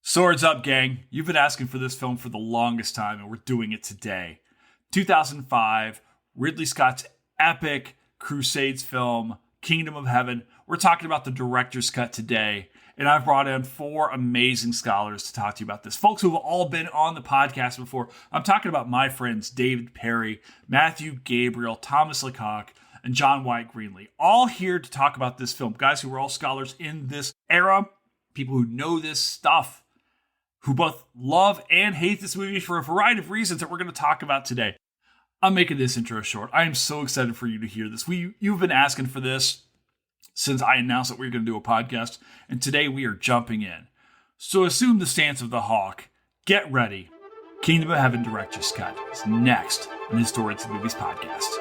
Swords up, gang. You've been asking for this film for the longest time, and we're doing it today. 2005, Ridley Scott's epic Crusades film, Kingdom of Heaven. We're talking about the director's cut today, and I've brought in four amazing scholars to talk to you about this. Folks who have all been on the podcast before. I'm talking about my friends David Perry, Matthew Gabriele, Thomas Lecaque, and John Wyatt Greenlee. All here to talk about this film. Guys who are all scholars in this era, people who know this stuff, who both love and hate this movie for a variety of reasons that we're going to talk about today. I'm making this intro short. I am so excited for you to hear this. You've been asking for this since I announced that we were going to do a podcast, and today we are jumping in. So assume the stance of the hawk. Get ready. Kingdom of Heaven Director's Cut is next on his Stories of Movies podcast.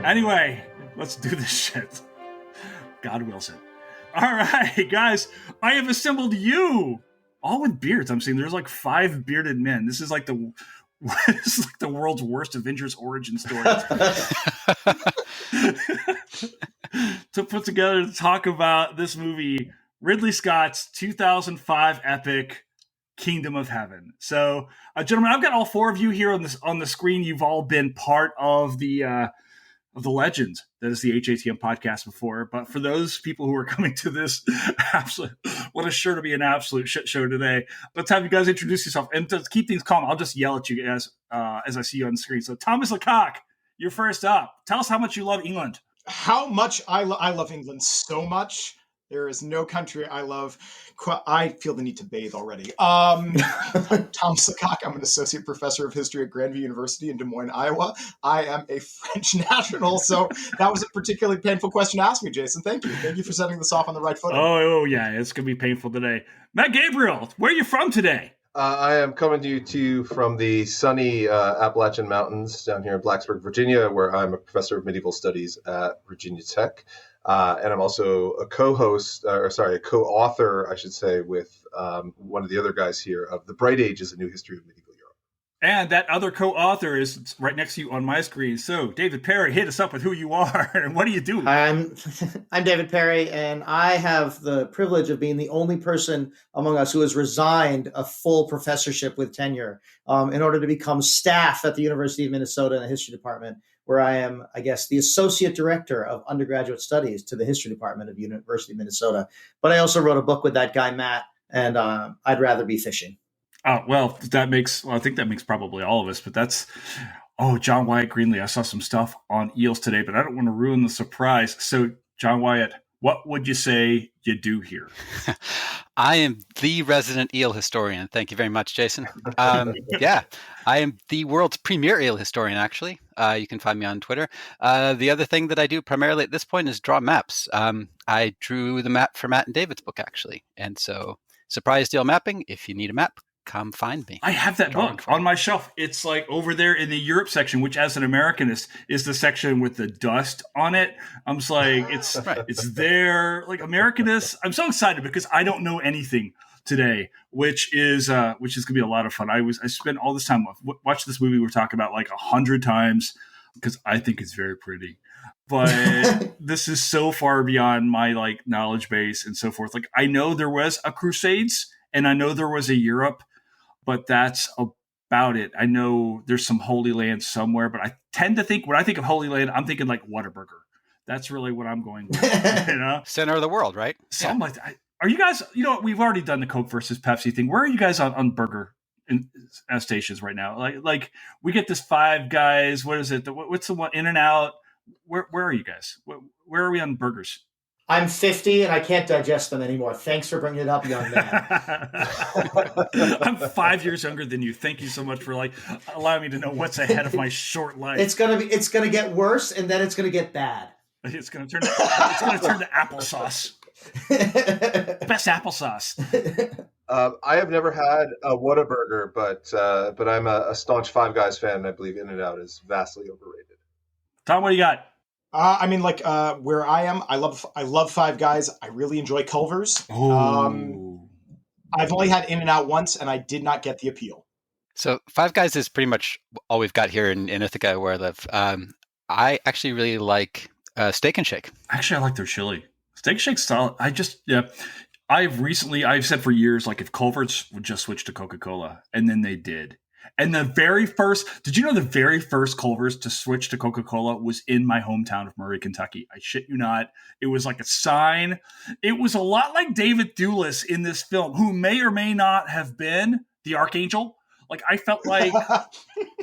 Anyway, let's do this shit. God wills it. All right, guys, I have assembled you, all with beards. I'm seeing there's like 5 bearded men. This is like the world's worst Avengers origin story to put together to talk about this movie, Ridley Scott's 2005 epic Kingdom of Heaven. So, gentlemen, I've got all 4 of you here on the screen. You've all been part of the legend that is the HATM podcast before. But for those people who are coming to this, what is sure to be an absolute shit show today, let's have you guys introduce yourself. And to keep things calm, I'll just yell at you guys as I see you on the screen. So Thomas Lecaque, you're first up. Tell us how much you love England. How much I love England so much. There is no country I love. I feel the need to bathe already. Thomas Lecaque. I'm an associate professor of history at Grandview University in Des Moines, Iowa. I am a French national, so that was a particularly painful question to ask me, Jason. Thank you. Thank you for setting this off on the right foot. Oh yeah, it's going to be painful today. Matt Gabriele, where are you from today? I am coming to you from the sunny Appalachian Mountains down here in Blacksburg, Virginia, where I'm a professor of medieval studies at Virginia Tech. And I'm also a co-author, I should say, with one of the other guys here of The Bright Ages, A New History of Medieval Europe. And that other co-author is right next to you on my screen. So, David Perry, hit us up with who you are and what do you do? I'm David Perry, and I have the privilege of being the only person among us who has resigned a full professorship with tenure in order to become staff at the University of Minnesota in the history department, where I am, I guess, the associate director of undergraduate studies to the history department of University of Minnesota. But I also wrote a book with that guy, Matt, and I'd rather be fishing. Oh, well, I think that makes probably all of us, but John Wyatt Greenlee. I saw some stuff on eels today, but I don't want to ruin the surprise. So, John Wyatt, what would you say you do here? I am the resident eel historian. Thank you very much, Jason. Yeah, I am the world's premier eel historian, actually. You can find me on Twitter. The other thing that I do primarily at this point is draw maps. I drew the map for Matt and David's book, actually. And so, surprise eel mapping, if you need a map, come find me. I have that book on my shelf. It's like over there in the Europe section, which as an American is the section with the dust on it. I'm just like, it's there. Like Americanist. I'm so excited because I don't know anything today, which is gonna be a lot of fun. I spent all this time watch this movie we're talking about like 100 times because I think it's very pretty. But this is so far beyond my like knowledge base and so forth. Like I know there was a Crusades and I know there was a Europe, but that's about it. I know there's some Holy Land somewhere, but I tend to think when I think of Holy Land, I'm thinking like Whataburger. That's really what I'm going with. You know? Center of the world, right? Something like that. Are you guys, we've already done the Coke versus Pepsi thing. Where are you guys on burger stations right now? Like we get this Five Guys. What is it? What's the one? In-N-Out. Where are you guys? Where are we on burgers? I'm 50 and I can't digest them anymore. Thanks for bringing it up, young man. I'm 5 years younger than you. Thank you so much for like allowing me to know what's ahead of my short life. It's gonna get worse and then it's gonna get bad. It's gonna turn to applesauce. Best applesauce. I have never had a Whataburger, but I'm a staunch Five Guys fan, and I believe In-N-Out is vastly overrated. Tom, what do you got? I mean, like where I am, I love Five Guys. I really enjoy Culver's. Oh. I've only had In-N-Out once, and I did not get the appeal. So Five Guys is pretty much all we've got here in Ithaca, where I live. I actually really like Steak and Shake. Actually, I like their chili. Steak Shake's solid. I've said for years, like if Culver's would just switch to Coca-Cola, and then they did. And did you know the very first Culver's to switch to Coca-Cola was in my hometown of Murray, Kentucky? I shit you not. It was like a sign. It was a lot like David Thewlis in this film, who may or may not have been the Archangel. Like, I felt like...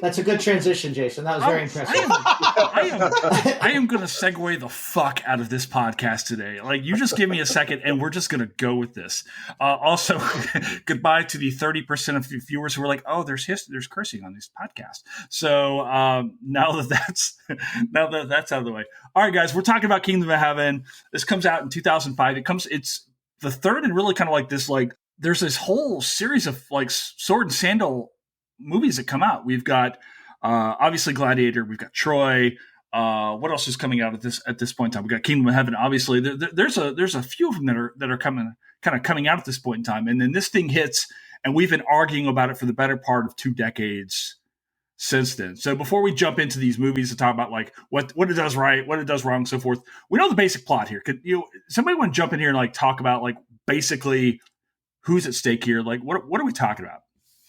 That's a good transition, Jason. That was very impressive. I am going to segue the fuck out of this podcast today. Like, you just give me a second, and we're just going to go with this. Also, goodbye to the 30% of viewers who are like, oh, there's cursing on this podcast. So now that that's out of the way. All right, guys, we're talking about Kingdom of Heaven. This comes out in 2005. It's the third and really kind of like this, like, there's this whole series of like sword and sandal movies that come out. We've got obviously Gladiator. We've got Troy. What else is coming out at this point in time? We've got Kingdom of Heaven. Obviously, there's a few of them that are coming out at this point in time. And then this thing hits, and we've been arguing about it for the better part of 2 decades since then. So before we jump into these movies to talk about like what it does right, what it does wrong, so forth, we know the basic plot here. Could somebody want to jump in here and like talk about like basically who's at stake here? Like, what are we talking about?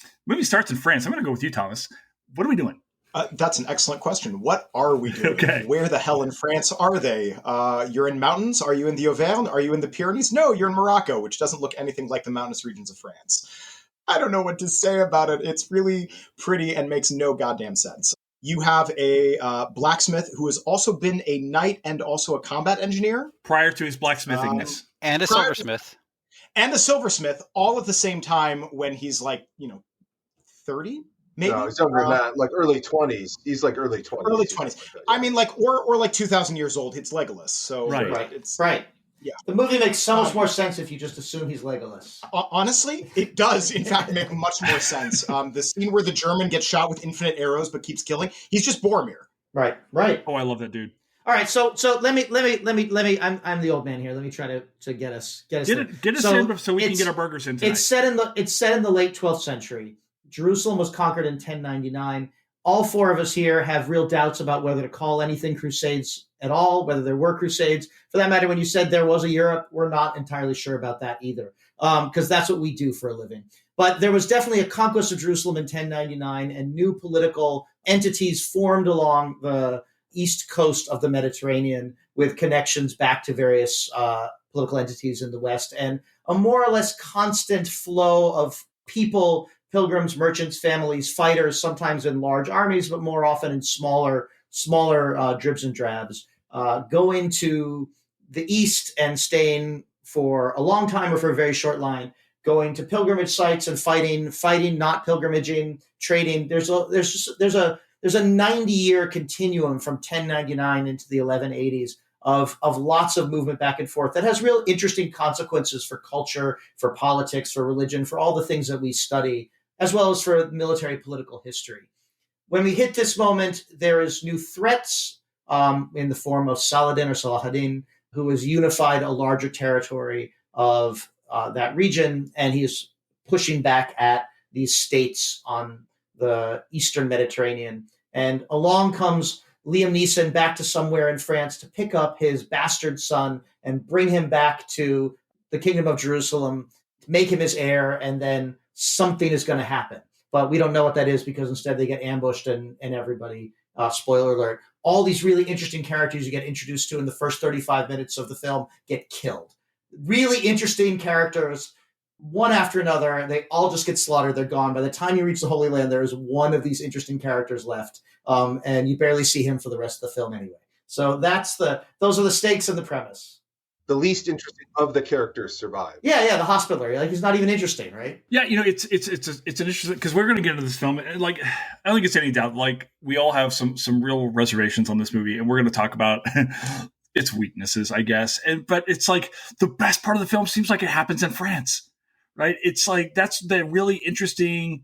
The movie starts in France. I'm going to go with you, Thomas. What are we doing? That's an excellent question. What are we doing? Okay. Where the hell in France are they? You're in mountains? Are you in the Auvergne? Are you in the Pyrenees? No, you're in Morocco, which doesn't look anything like the mountainous regions of France. I don't know what to say about it. It's really pretty and makes no goddamn sense. You have a blacksmith who has also been a knight and also a combat engineer. Prior to his blacksmithingness. And a silversmith. And a silversmith, all at the same time when he's like, 30, maybe? No, he's younger than that, like early 20s. He's like early 20s. Early 20s. Like I mean, like, or like 2,000 years old. It's Legolas. So, right. It's, right. Yeah. The movie makes so much more sense if you just assume he's Legolas. Honestly, it does, in fact, make much more sense. The scene where the German gets shot with infinite arrows but keeps killing, he's just Boromir. Right. Oh, I love that dude. All right, so let me. I'm the old man here. Let me try to get us. Get us in so we can get our burgers in tonight. It's set in the late 12th century. Jerusalem was conquered in 1099. All 4 of us here have real doubts about whether to call anything Crusades at all, whether there were Crusades. For that matter, when you said there was a Europe, we're not entirely sure about that either, because that's what we do for a living. But there was definitely a conquest of Jerusalem in 1099, and new political entities formed along the east coast of the Mediterranean with connections back to various political entities in the West, and a more or less constant flow of people, pilgrims, merchants, families, fighters, sometimes in large armies, but more often in smaller dribs and drabs, going to the east and staying for a long time or for a very short line, going to pilgrimage sites and fighting, not pilgrimaging, trading. There's a 90-year continuum from 1099 into the 1180s of lots of movement back and forth that has real interesting consequences for culture, for politics, for religion, for all the things that we study, as well as for military political history. When we hit this moment, there is new threats in the form of Saladin or Salahuddin, who has unified a larger territory of that region, and he is pushing back at these states on the Eastern Mediterranean. And along comes Liam Neeson back to somewhere in France to pick up his bastard son and bring him back to the Kingdom of Jerusalem, to make him his heir, and then something is going to happen. But we don't know what that is because instead they get ambushed and everybody, spoiler alert, all these really interesting characters you get introduced to in the first 35 minutes of the film get killed. Really interesting characters, one after another. They all just get slaughtered. They're gone. By the time you reach the Holy Land, there is one of these interesting characters left, and you barely see him for the rest of the film anyway. So those are the stakes and the premise. The least interesting of the characters survive. Yeah, the hospitaler. Like, he's not even interesting, right? Yeah, it's an interesting, because we're going to get into this film. And like, I don't think it's any doubt. Like, we all have some real reservations on this movie, and we're going to talk about its weaknesses, I guess. But it's like the best part of the film seems like it happens in France, right? It's like that's the really interesting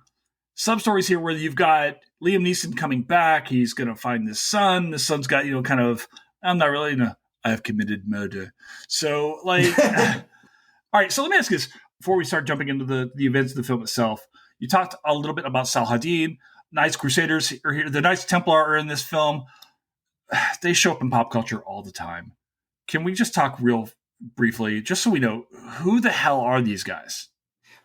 sub-stories here, where you've got Liam Neeson coming back. He's going to find this son. The son's got kind of I'm not really. No, I have committed murder. So, like, all right. So let me ask you this before we start jumping into the events of the film itself. You talked a little bit about Saladin. Knights Crusaders are here. The Knights Templar are in this film. They show up in pop culture all the time. Can we just talk real briefly, just so we know, who the hell are these guys?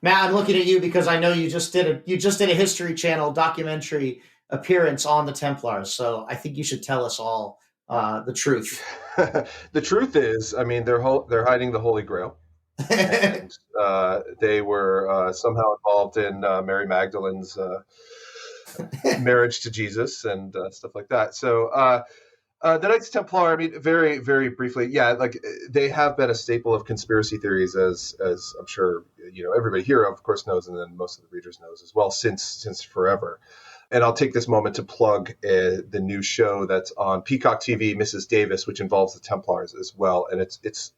Matt, I'm looking at you because I know you just did a History Channel documentary appearance on the Templars. So I think you should tell us all the truth. The truth is, I mean, they're hiding the Holy Grail. And they were somehow involved in Mary Magdalene's marriage to Jesus and stuff like that. So the Knights Templar, I mean, very, very briefly, yeah, like they have been a staple of conspiracy theories, as I'm sure everybody here, of course, knows, and then most of the readers knows as well, since forever. And I'll take this moment to plug the new show that's on Peacock TV, Mrs. Davis, which involves the Templars as well. And it's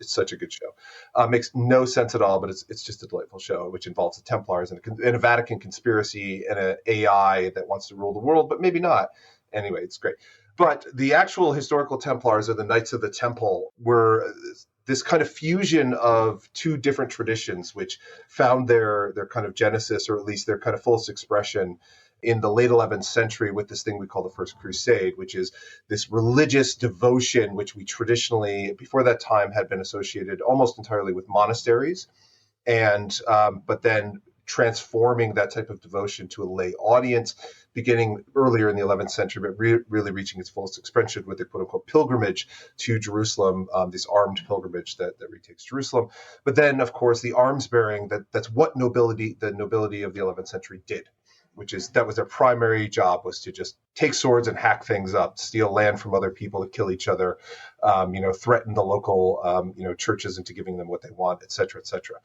such a good show. Makes no sense at all, but it's just a delightful show, which involves the Templars and a Vatican conspiracy and an AI that wants to rule the world, but maybe not. Anyway, it's great. But the actual historical Templars, or the Knights of the Temple, were this kind of fusion of two different traditions, which found their kind of genesis, or at least their kind of fullest expression, in the late 11th century with this thing we call the First Crusade, which is this religious devotion, which we traditionally, before that time, had been associated almost entirely with monasteries, and but then transforming that type of devotion to a lay audience, beginning earlier in the 11th century, but really reaching its fullest expression with a quote-unquote pilgrimage to Jerusalem, this armed pilgrimage that retakes Jerusalem. But then, of course, the arms bearing, that's what the nobility of the 11th century did, which is that was their primary job, was to just take swords and hack things up, steal land from other people, to kill each other, threaten the local, churches into giving them what they want, et cetera, et cetera.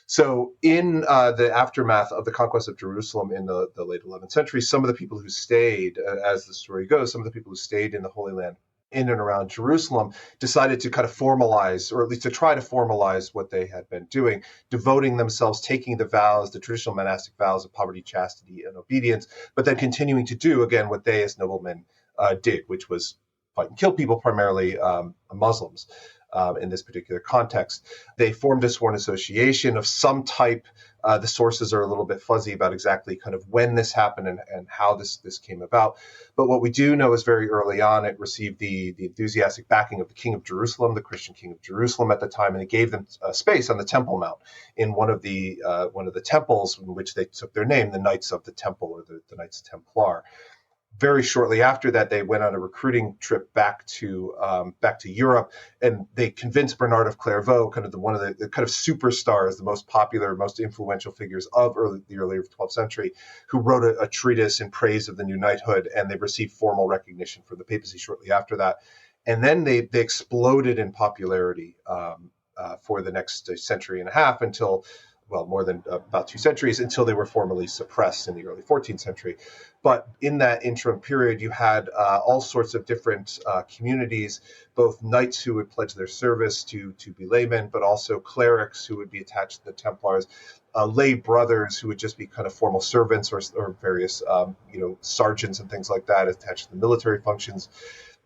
So in the aftermath of the conquest of Jerusalem in the late 11th century, some of the people who stayed, as the story goes, some of the people who stayed in the Holy Land in and around Jerusalem decided to kind of formalize, or at least to try to formalize what they had been doing, devoting themselves, taking the vows, the traditional monastic vows of poverty, chastity, and obedience, but then continuing to do, again, what they as noblemen did, which was fight and kill people, primarily Muslims. In this particular context, they formed a sworn association of some type. The sources are a little bit fuzzy about exactly kind of when this happened and how this came about. But what we do know is very early on, it received the enthusiastic backing of the King of Jerusalem, the Christian King of Jerusalem at the time, and it gave them space on the Temple Mount in one of the temples in which they took their name, the Knights of the Temple, or the Knights Templar. Very shortly after that, they went on a recruiting trip back to Europe, and they convinced Bernard of Clairvaux, kind of one of the kind of superstars, the most popular, most influential figures of the early 12th century, who wrote a treatise in praise of the new knighthood, and they received formal recognition from the papacy shortly after that. And then they exploded in popularity for the next century and a half until, well, more than about 2 centuries, until they were formally suppressed in the early 14th century. But in that interim period, you had all sorts of different communities, both knights who would pledge their service to be laymen, but also clerics who would be attached to the Templars, lay brothers who would just be kind of formal servants, or various sergeants and things like that attached to the military functions.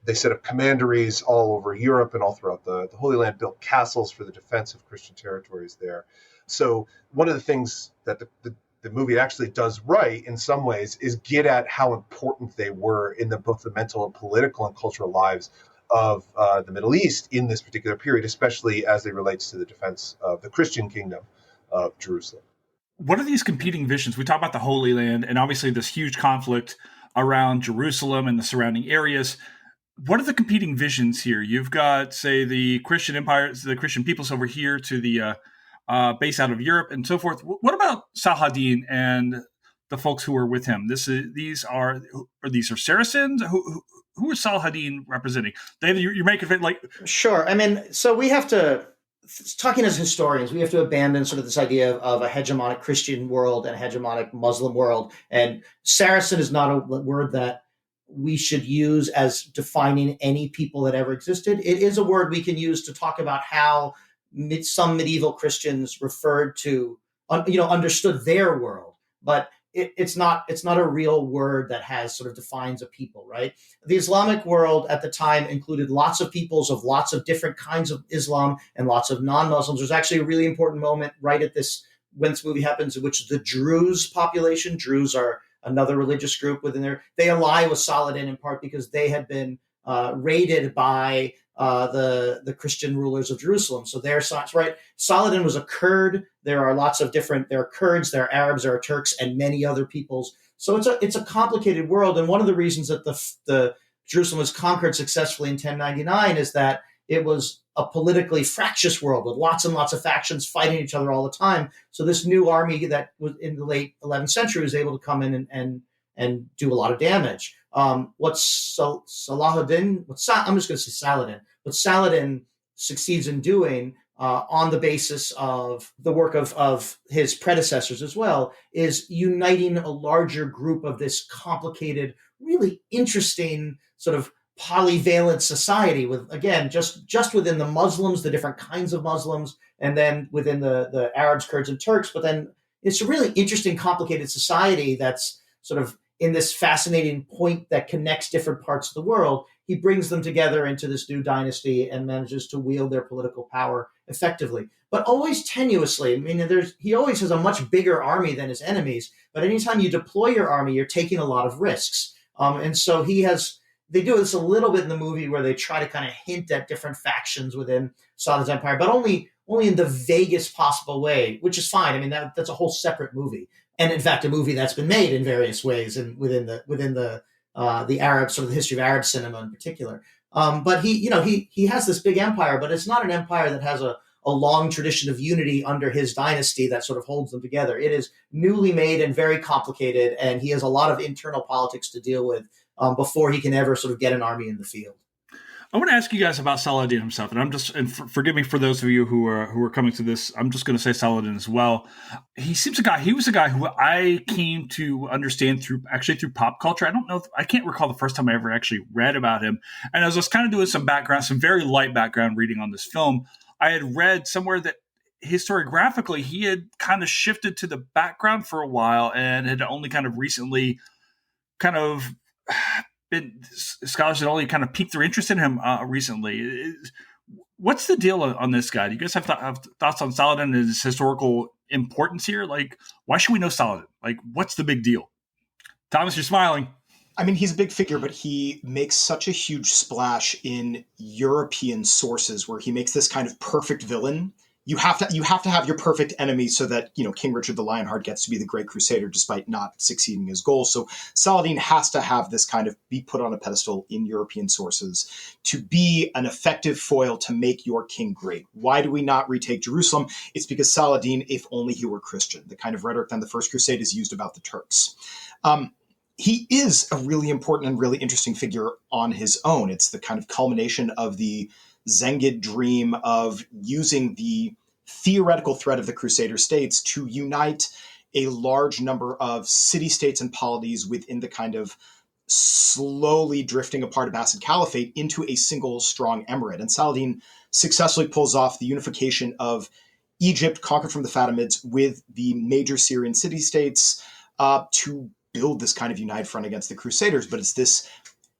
They set up commanderies all over Europe and all throughout the Holy Land, built castles for the defense of Christian territories there. So one of the things that the movie actually does right in some ways is get at how important they were in both the mental and political and cultural lives of the Middle East in this particular period, especially as it relates to the defense of the Christian kingdom of Jerusalem. What are these competing visions? We talk about the Holy Land and obviously this huge conflict around Jerusalem and the surrounding areas. What are the competing visions here? You've got, say, the Christian empires, the Christian peoples over here to the base out of Europe and so forth. What about Saladin and the folks who are with him? These are Saracens. Who is Saladin representing? You're making it like sure. I mean, so we have to, talking as historians, we have to abandon sort of this idea of a hegemonic Christian world and a hegemonic Muslim world. And Saracen is not a word that we should use as defining any people that ever existed. It is a word we can use to talk about how some medieval Christians referred to, understood their world. But it's not a real word that has sort of defines a people, right? The Islamic world at the time included lots of peoples of lots of different kinds of Islam and lots of non-Muslims. There's actually a really important moment right at this when this movie happens, in which the Druze population, Druze are another religious group within there, they ally with Saladin in part because they had been raided by the Christian rulers of Jerusalem. So they're right. Saladin was a Kurd. There are Kurds, there are Arabs, there are Turks, and many other peoples. So it's a complicated world. And one of the reasons that the Jerusalem was conquered successfully in 1099 is that it was a politically fractious world with lots and lots of factions fighting each other all the time. So this new army that was in the late 11th century was able to come in and do a lot of damage. I'm just going to say Saladin. What Saladin succeeds in doing on the basis of the work of his predecessors as well is uniting a larger group of this complicated, really interesting sort of polyvalent society with, again, just within the Muslims, the different kinds of Muslims, and then within the Arabs, Kurds, and Turks. But then it's a really interesting, complicated society that's sort of in this fascinating point that connects different parts of the world. He brings them together into this new dynasty and manages to wield their political power effectively, but always tenuously. I mean, he always has a much bigger army than his enemies, but anytime you deploy your army, you're taking a lot of risks. And so they do this a little bit in the movie where they try to kind of hint at different factions within Saladin's empire, but only in the vaguest possible way, which is fine. I mean, that's a whole separate movie. And in fact, a movie that's been made in various ways and within the Arab, sort of the history of Arab cinema in particular. But he has this big empire, but it's not an empire that has a long tradition of unity under his dynasty that sort of holds them together. It is newly made and very complicated, and he has a lot of internal politics to deal with before he can ever sort of get an army in the field. I want to ask you guys about Saladin himself, and forgive me for those of you who are coming to this. I'm just going to say Saladin as well. He was a guy who I came to understand through pop culture. I can't recall the first time I ever actually read about him. And as I was kind of doing some very light background reading on this film, I had read somewhere that historiographically he had kind of shifted to the background for a while and had only kind of recently kind of scholars had only kind of piqued their interest in him recently. What's the deal on this guy? Do you guys have thoughts on Saladin and his historical importance here? Like, why should we know Saladin? Like, what's the big deal? Thomas, you're smiling. I mean, he's a big figure, but he makes such a huge splash in European sources where he makes this kind of perfect villain. You have to have your perfect enemy so that, King Richard the Lionheart gets to be the great crusader despite not succeeding his goals. So Saladin has to have this kind of be put on a pedestal in European sources to be an effective foil to make your king great. Why do we not retake Jerusalem? It's because Saladin, if only he were Christian, the kind of rhetoric that the First Crusade is used about the Turks. He is a really important and really interesting figure on his own. It's the kind of culmination of the Zengid dream of using the theoretical threat of the Crusader states to unite a large number of city-states and polities within the kind of slowly drifting apart Abbasid Caliphate into a single strong emirate. And Saladin successfully pulls off the unification of Egypt, conquered from the Fatimids, with the major Syrian city-states to build this kind of united front against the Crusaders. But it's this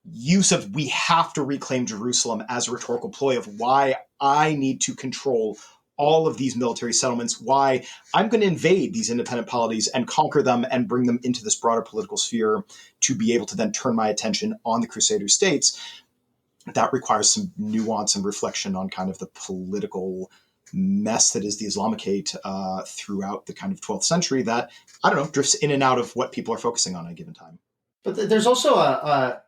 use of we have to reclaim Jerusalem as a rhetorical ploy of why I need to control all of these military settlements, why I'm going to invade these independent polities and conquer them and bring them into this broader political sphere to be able to then turn my attention on the Crusader states. That requires some nuance and reflection on kind of the political mess that is the Islamicate throughout the kind of 12th century that, drifts in and out of what people are focusing on at a given time. But there's also a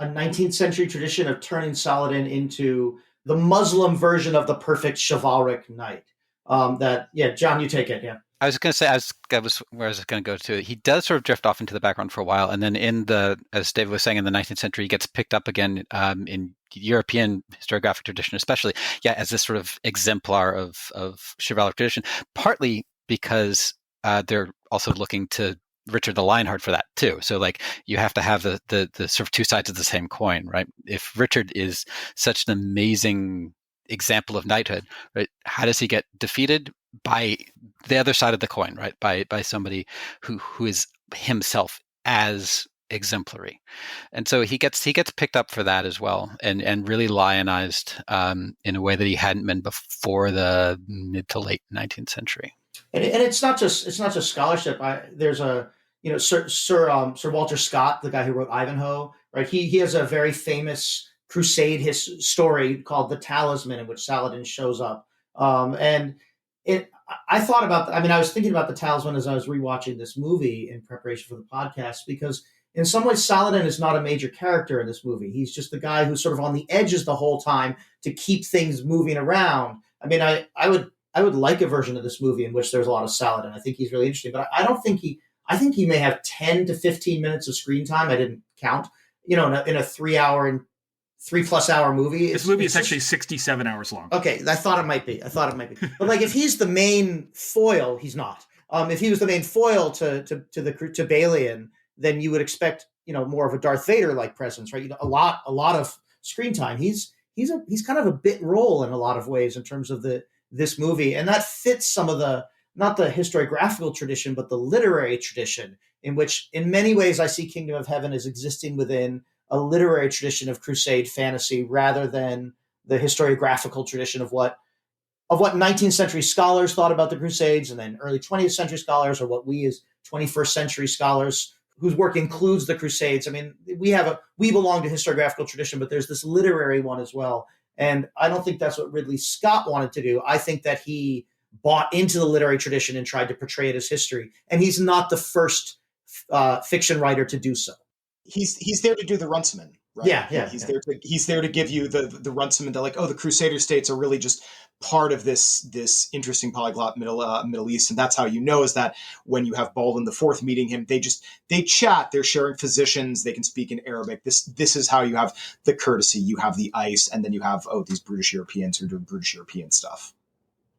19th century tradition of turning Saladin into the Muslim version of the perfect chivalric knight. John, you take it. Yeah. I was going to say, where I was going to go to. He does sort of drift off into the background for a while, and then as David was saying, in the 19th century, he gets picked up again in European historiographic tradition, especially, as this sort of exemplar of chivalric tradition. Partly because they're also looking to Richard the Lionheart for that too. So you have to have the sort of two sides of the same coin, right? If Richard is such an amazing example of knighthood, right? How does he get defeated? By the other side of the coin, right? By somebody who is himself as exemplary. And so he gets picked up for that as well, and really lionized in a way that he hadn't been before the mid to late 19th century. And it's not just scholarship. There's a Sir Walter Scott, the guy who wrote Ivanhoe, right? He has a very famous Crusade story called The Talisman, in which Saladin shows up. I thought about, I was thinking about The Talisman as I was rewatching this movie in preparation for the podcast, because in some ways Saladin is not a major character in this movie. He's just the guy who's sort of on the edges the whole time to keep things moving around. I would like a version of this movie in which there's a lot of Saladin. I think he's really interesting, but I think he may have 10 to 15 minutes of scrine time. I didn't count, in a 3+ hour movie. This movie is actually 67 hours long. Okay. I thought it might be. But like, if he's the main foil, he's not. If he was the main foil to Balian, then you would expect, more of a Darth Vader like presence, right? A lot of screen time. He's kind of a bit role in a lot of ways in terms of this movie. And that fits some of not the historiographical tradition, but the literary tradition, in which in many ways I see Kingdom of Heaven as existing within a literary tradition of Crusade fantasy rather than the historiographical tradition of what 19th century scholars thought about the Crusades, and then early 20th century scholars, or what we as 21st century scholars whose work includes the Crusades. We belong to historiographical tradition, but there's this literary one as well. And I don't think that's what Ridley Scott wanted to do. I think that he bought into the literary tradition and tried to portray it as history. And he's not the first fiction writer to do so. He's there to do the Runciman, right? Yeah. He's there to give you the Runciman. They're like, the Crusader states are really just part of this interesting polyglot Middle East, and that's how is that when you have Baldwin IV meeting him, they chat, they're sharing physicians, they can speak in Arabic. This is how you have the courtesy, you have the ice, and then you have these British Europeans who are doing British European stuff.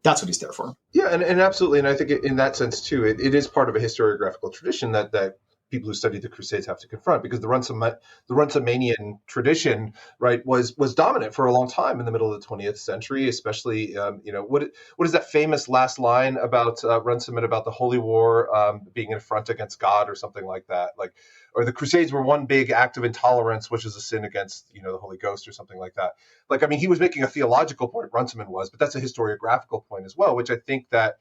That's what he's there for. Yeah, and absolutely, and I think in that sense too, it is part of a historiographical tradition that people who study the Crusades have to confront, because the Runcimanian tradition, right, was dominant for a long time in the middle of the 20th century, especially, what is that famous last line about Runciman, about the Holy War being an affront against God or something like that, or the Crusades were one big act of intolerance, which is a sin against, the Holy Ghost or something like that. He was making a theological point, Runciman was, but that's a historiographical point as well, which I think that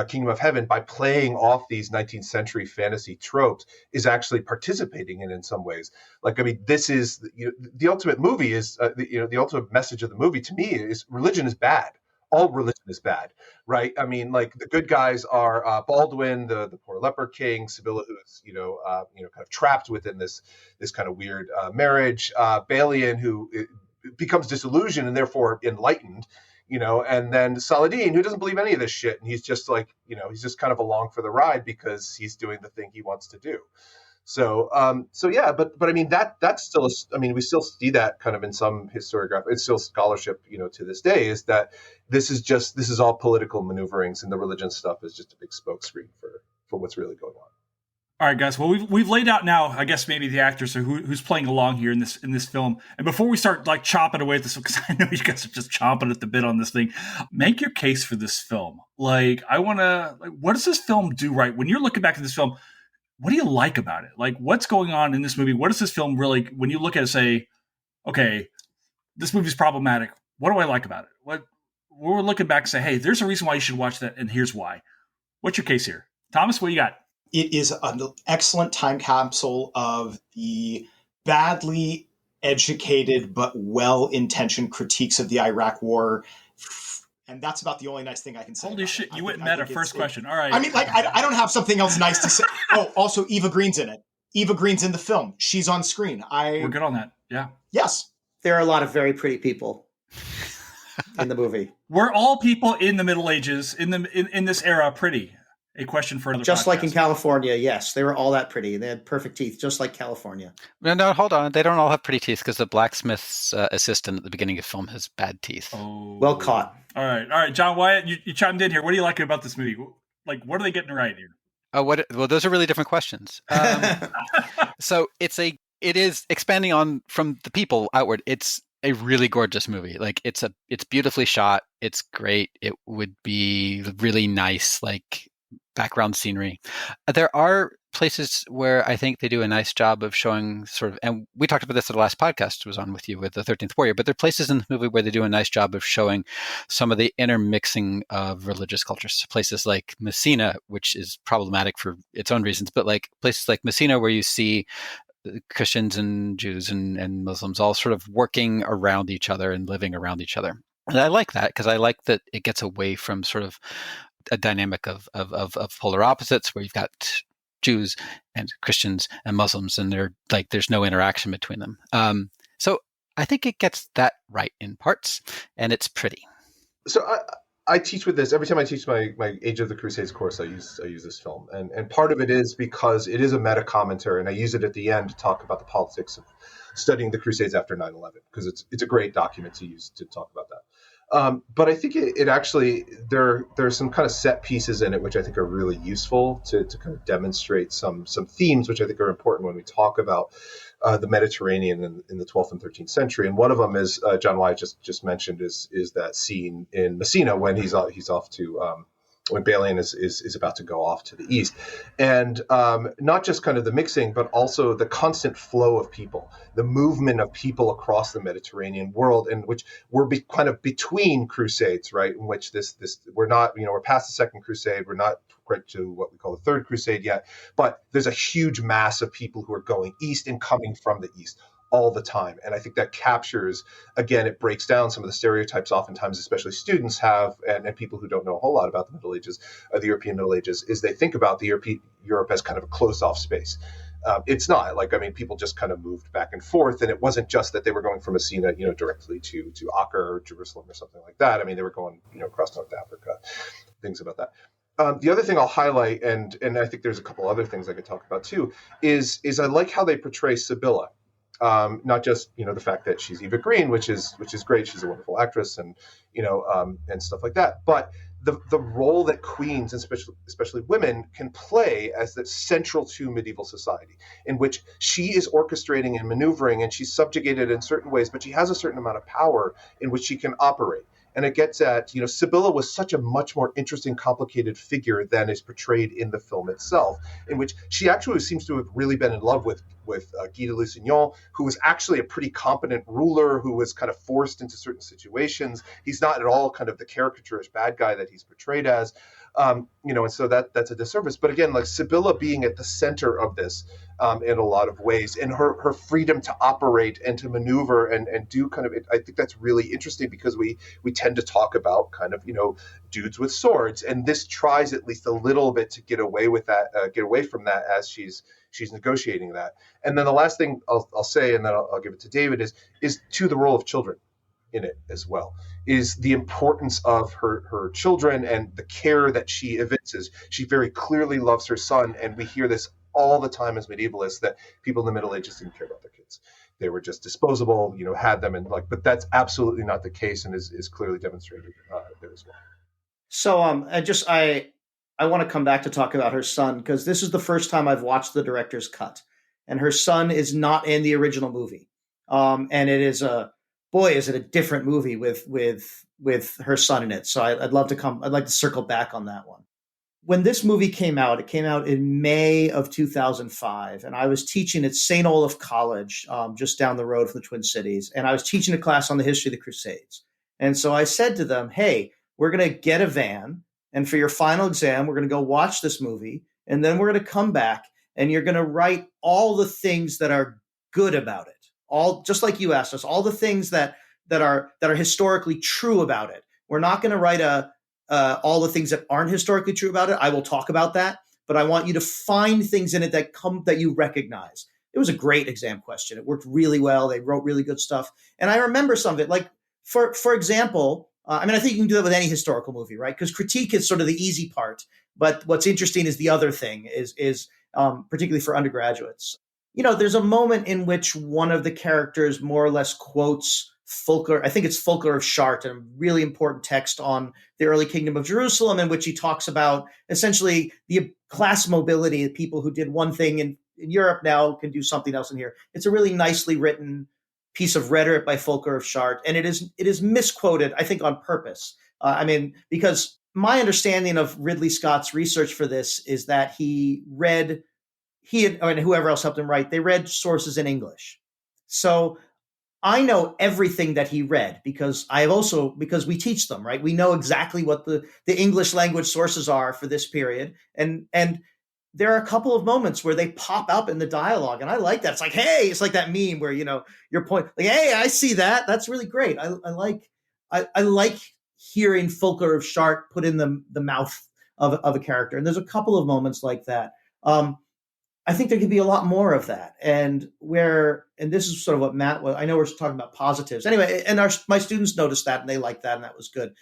Kingdom of Heaven, by playing off these 19th century fantasy tropes, is actually participating in some ways. This is the ultimate movie is the ultimate message of the movie to me is religion is bad. All religion is bad, right? The good guys are Baldwin, the poor leper king, Sibylla, who's kind of trapped within this kind of weird marriage, Balian, who becomes disillusioned and therefore enlightened. And then Saladin, who doesn't believe any of this shit. And he's just he's just kind of along for the ride because he's doing the thing he wants to do. So yeah, but that's still, we still see that kind of in some historiography. It's still scholarship, to this day, is that this is all political maneuverings, and the religion stuff is just a big smokescreen for what's really going on. All right, guys. Well, we've laid out now, I guess, maybe the actors or who's playing along here in this film. And before we start chopping away at this, because I know you guys are just chomping at the bit on this thing, make your case for this film. What does this film do right? When you're looking back at this film, what do you like about it? What's going on in this movie? What does this film really, when you look at it, say, okay, this movie's problematic. What do I like about it? We're looking back and say, hey, there's a reason why you should watch that, and here's why. What's your case here? Thomas, what do you got? It is an excellent time capsule of the badly educated but well-intentioned critiques of the Iraq War. And that's about the only nice thing I can say. Holy shit, you went and met our first question. All right. I don't have something else nice to say. Oh, also, Eva Green's in it. Eva Green's in the film. She's on screen. We're good on that. Yeah. Yes. There are a lot of very pretty people in the movie. Were all people in the Middle Ages, in this era, pretty? A question for another Just podcast. Like in California, yes. They were all that pretty. They had perfect teeth, just like California. No, hold on. They don't all have pretty teeth, because the blacksmith's assistant at the beginning of the film has bad teeth. Oh. Well caught. All right. John Wyatt, you chimed in here. What do you like about this movie? What are they getting right here? Oh, well, those are really different questions. So it is expanding on from the people outward. It's a really gorgeous movie. It's beautifully shot. It's great. It would be really nice, background scenery. There are places where I think they do a nice job of showing sort of, and we talked about this at the last podcast was on with you with the 13th Warrior, but there are places in the movie where they do a nice job of showing some of the intermixing of religious cultures. Places like Messina, which is problematic for its own reasons, but like places like Messina where you see Christians and Jews and Muslims all sort of working around each other and living around each other. And I like that because I like that it gets away from sort of a dynamic of polar opposites where you've got Jews and Christians and Muslims, and they're like there's no interaction between them. So I think it gets that right in parts, and it's pretty. So I teach with this every time I teach my Age of the Crusades course. I use this film, and part of it is because it is a meta commentary, and I use it at the end to talk about the politics of studying the Crusades after 9/11 because it's a great document to use to talk about that. But I think it actually there's some kind of set pieces in it which I think are really useful to kind of demonstrate some themes which I think are important when we talk about the Mediterranean in the 12th and 13th century. And one of them is John Wyatt just mentioned is that scene in Messina when he's off to when Balian is about to go off to the east. And not just kind of the mixing, but also the constant flow of people, the movement of people across the Mediterranean world, in which we're kind of between crusades, right? In which this we're not, we're past the Second Crusade, we're not quite to what we call the Third Crusade yet, but there's a huge mass of people who are going east and coming from the east all the time. And I think that captures, again, it breaks down some of the stereotypes oftentimes, especially students have, and people who don't know a whole lot about the Middle Ages, the European Middle Ages, is they think about Europe as kind of a closed off space. It's not. People just kind of moved back and forth, and it wasn't just that they were going from Messina, directly to Acre or Jerusalem or something like that. I mean, they were going, across North Africa, things about that. The other thing I'll highlight, and I think there's a couple other things I could talk about too, is I like how they portray Sibylla. Not just the fact that she's Eva Green, which is great. She's a wonderful actress, and and stuff like that. But the role that queens, and especially women, can play as the central to medieval society, in which she is orchestrating and maneuvering, and she's subjugated in certain ways, but she has a certain amount of power in which she can operate. And it gets at, Sibylla was such a much more interesting, complicated figure than is portrayed in the film itself, in which she actually seems to have really been in love with Guy de Lusignan, who was actually a pretty competent ruler who was kind of forced into certain situations. He's not at all kind of the caricaturish bad guy that he's portrayed as, and so that's a disservice. But again, like Sibylla being at the center of this in a lot of ways, and her freedom to operate and to maneuver and do kind of it, I think that's really interesting because we tend to talk about kind of dudes with swords, and this tries at least a little bit to get away from that as she's negotiating that. And then the last thing I'll say, and then I'll give it to David, is to the role of children in it as well, is the importance of her children and the care that she evinces. She very clearly loves her son, and we hear this all the time as medievalists, that people in the Middle Ages didn't care about their kids. They were just disposable, had them, but that's absolutely not the case, and is clearly demonstrated there as well. So I want to come back to talk about her son, because this is the first time I've watched the director's cut, and her son is not in the original movie. And it is is it a different movie with her son in it. So I'd like to circle back on that one. When this movie came out, it came out in May of 2005, and I was teaching at St. Olaf College, just down the road from the Twin Cities, and I was teaching a class on the history of the Crusades. And so I said to them, hey, we're going to get a van, and for your final exam, we're going to go watch this movie, and then we're going to come back, and you're going to write all the things that are good about it, all just like you asked us, all the things that are historically true about it. We're not going to write all the things that aren't historically true about it. I will talk about that, but I want you to find things in it that you recognize. It was a great exam question. It worked really well. They wrote really good stuff, and I remember some of it. Like for example. I think you can do that with any historical movie, right? Because critique is sort of the easy part, but what's interesting is the other thing is particularly for undergraduates. There's a moment in which one of the characters more or less quotes Fulcher. I think it's Fulcher of Chartres, a really important text on the early Kingdom of Jerusalem, in which he talks about essentially the class mobility of people who did one thing in Europe now can do something else in here. It's a really nicely written piece of rhetoric by Fulcher of Chartres, and it is misquoted, I think, on purpose. Because my understanding of Ridley Scott's research for this is that he read he and whoever else helped him write, they read sources in English. So I know everything that he read because we teach them, right? We know exactly what the English language sources are for this period. And there are a couple of moments where they pop up in the dialogue. And I like that. It's like, hey, it's like that meme where, your point, like, hey, I see that. That's really great. I like hearing Fulker of Shart put in the mouth of a character. And there's a couple of moments like that. I think there could be a lot more of that. And this is sort of what Matt was, I know we're talking about positives. Anyway, and my students noticed that and they liked that and that was good.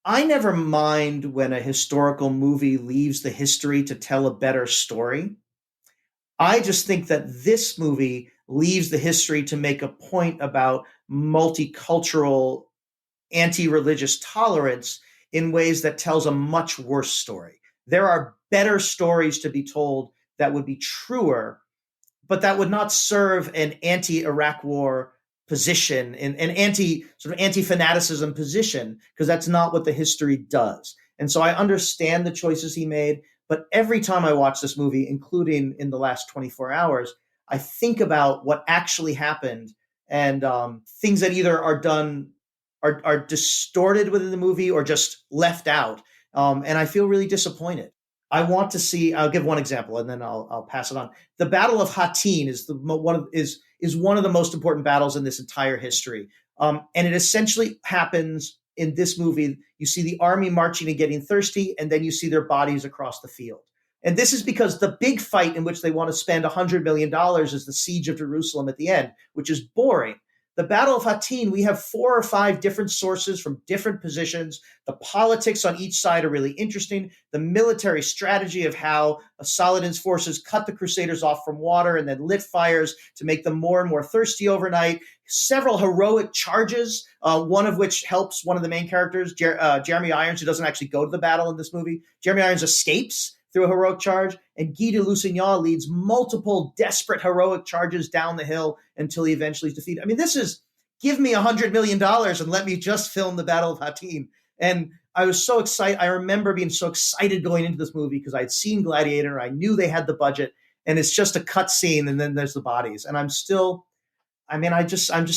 I never mind when a historical movie leaves the history to tell a better story. I just think that this movie leaves the history to make a point about multicultural, anti-religious tolerance in ways that tells a much worse story. There are better stories to be told that would be truer, but that would not serve an anti-Iraq war position, an anti-fanaticism position, because that's not what the history does. And so I understand the choices he made, but every time I watch this movie, including in the last 24 hours, I think about what actually happened and things that either are done, are distorted within the movie or just left out. And I feel really disappointed. I want to see. I'll give one example, and then I'll pass it on. The Battle of Hattin is one of the most important battles in this entire history, and it essentially happens in this movie. You see the army marching and getting thirsty, and then you see their bodies across the field. And this is because the big fight in which they want to spend $100 million is the siege of Jerusalem at the end, which is boring. The Battle of Hattin, we have 4 or 5 different sources from different positions. The politics on each side are really interesting. The military strategy of how Saladin's forces cut the Crusaders off from water and then lit fires to make them more and more thirsty overnight. Several heroic charges, one of which helps one of the main characters, Jeremy Irons, who doesn't actually go to the battle in this movie. Jeremy Irons escapes through a heroic charge, and Guy de Lusignan leads multiple desperate heroic charges down the hill until he eventually is defeated. I mean, this is, give me $100 million and let me just film the Battle of Hattin. And I was so excited. I remember being so excited going into this movie because I'd seen Gladiator. I knew they had the budget, and it's just a cut scene, and then there's the bodies. And I'm just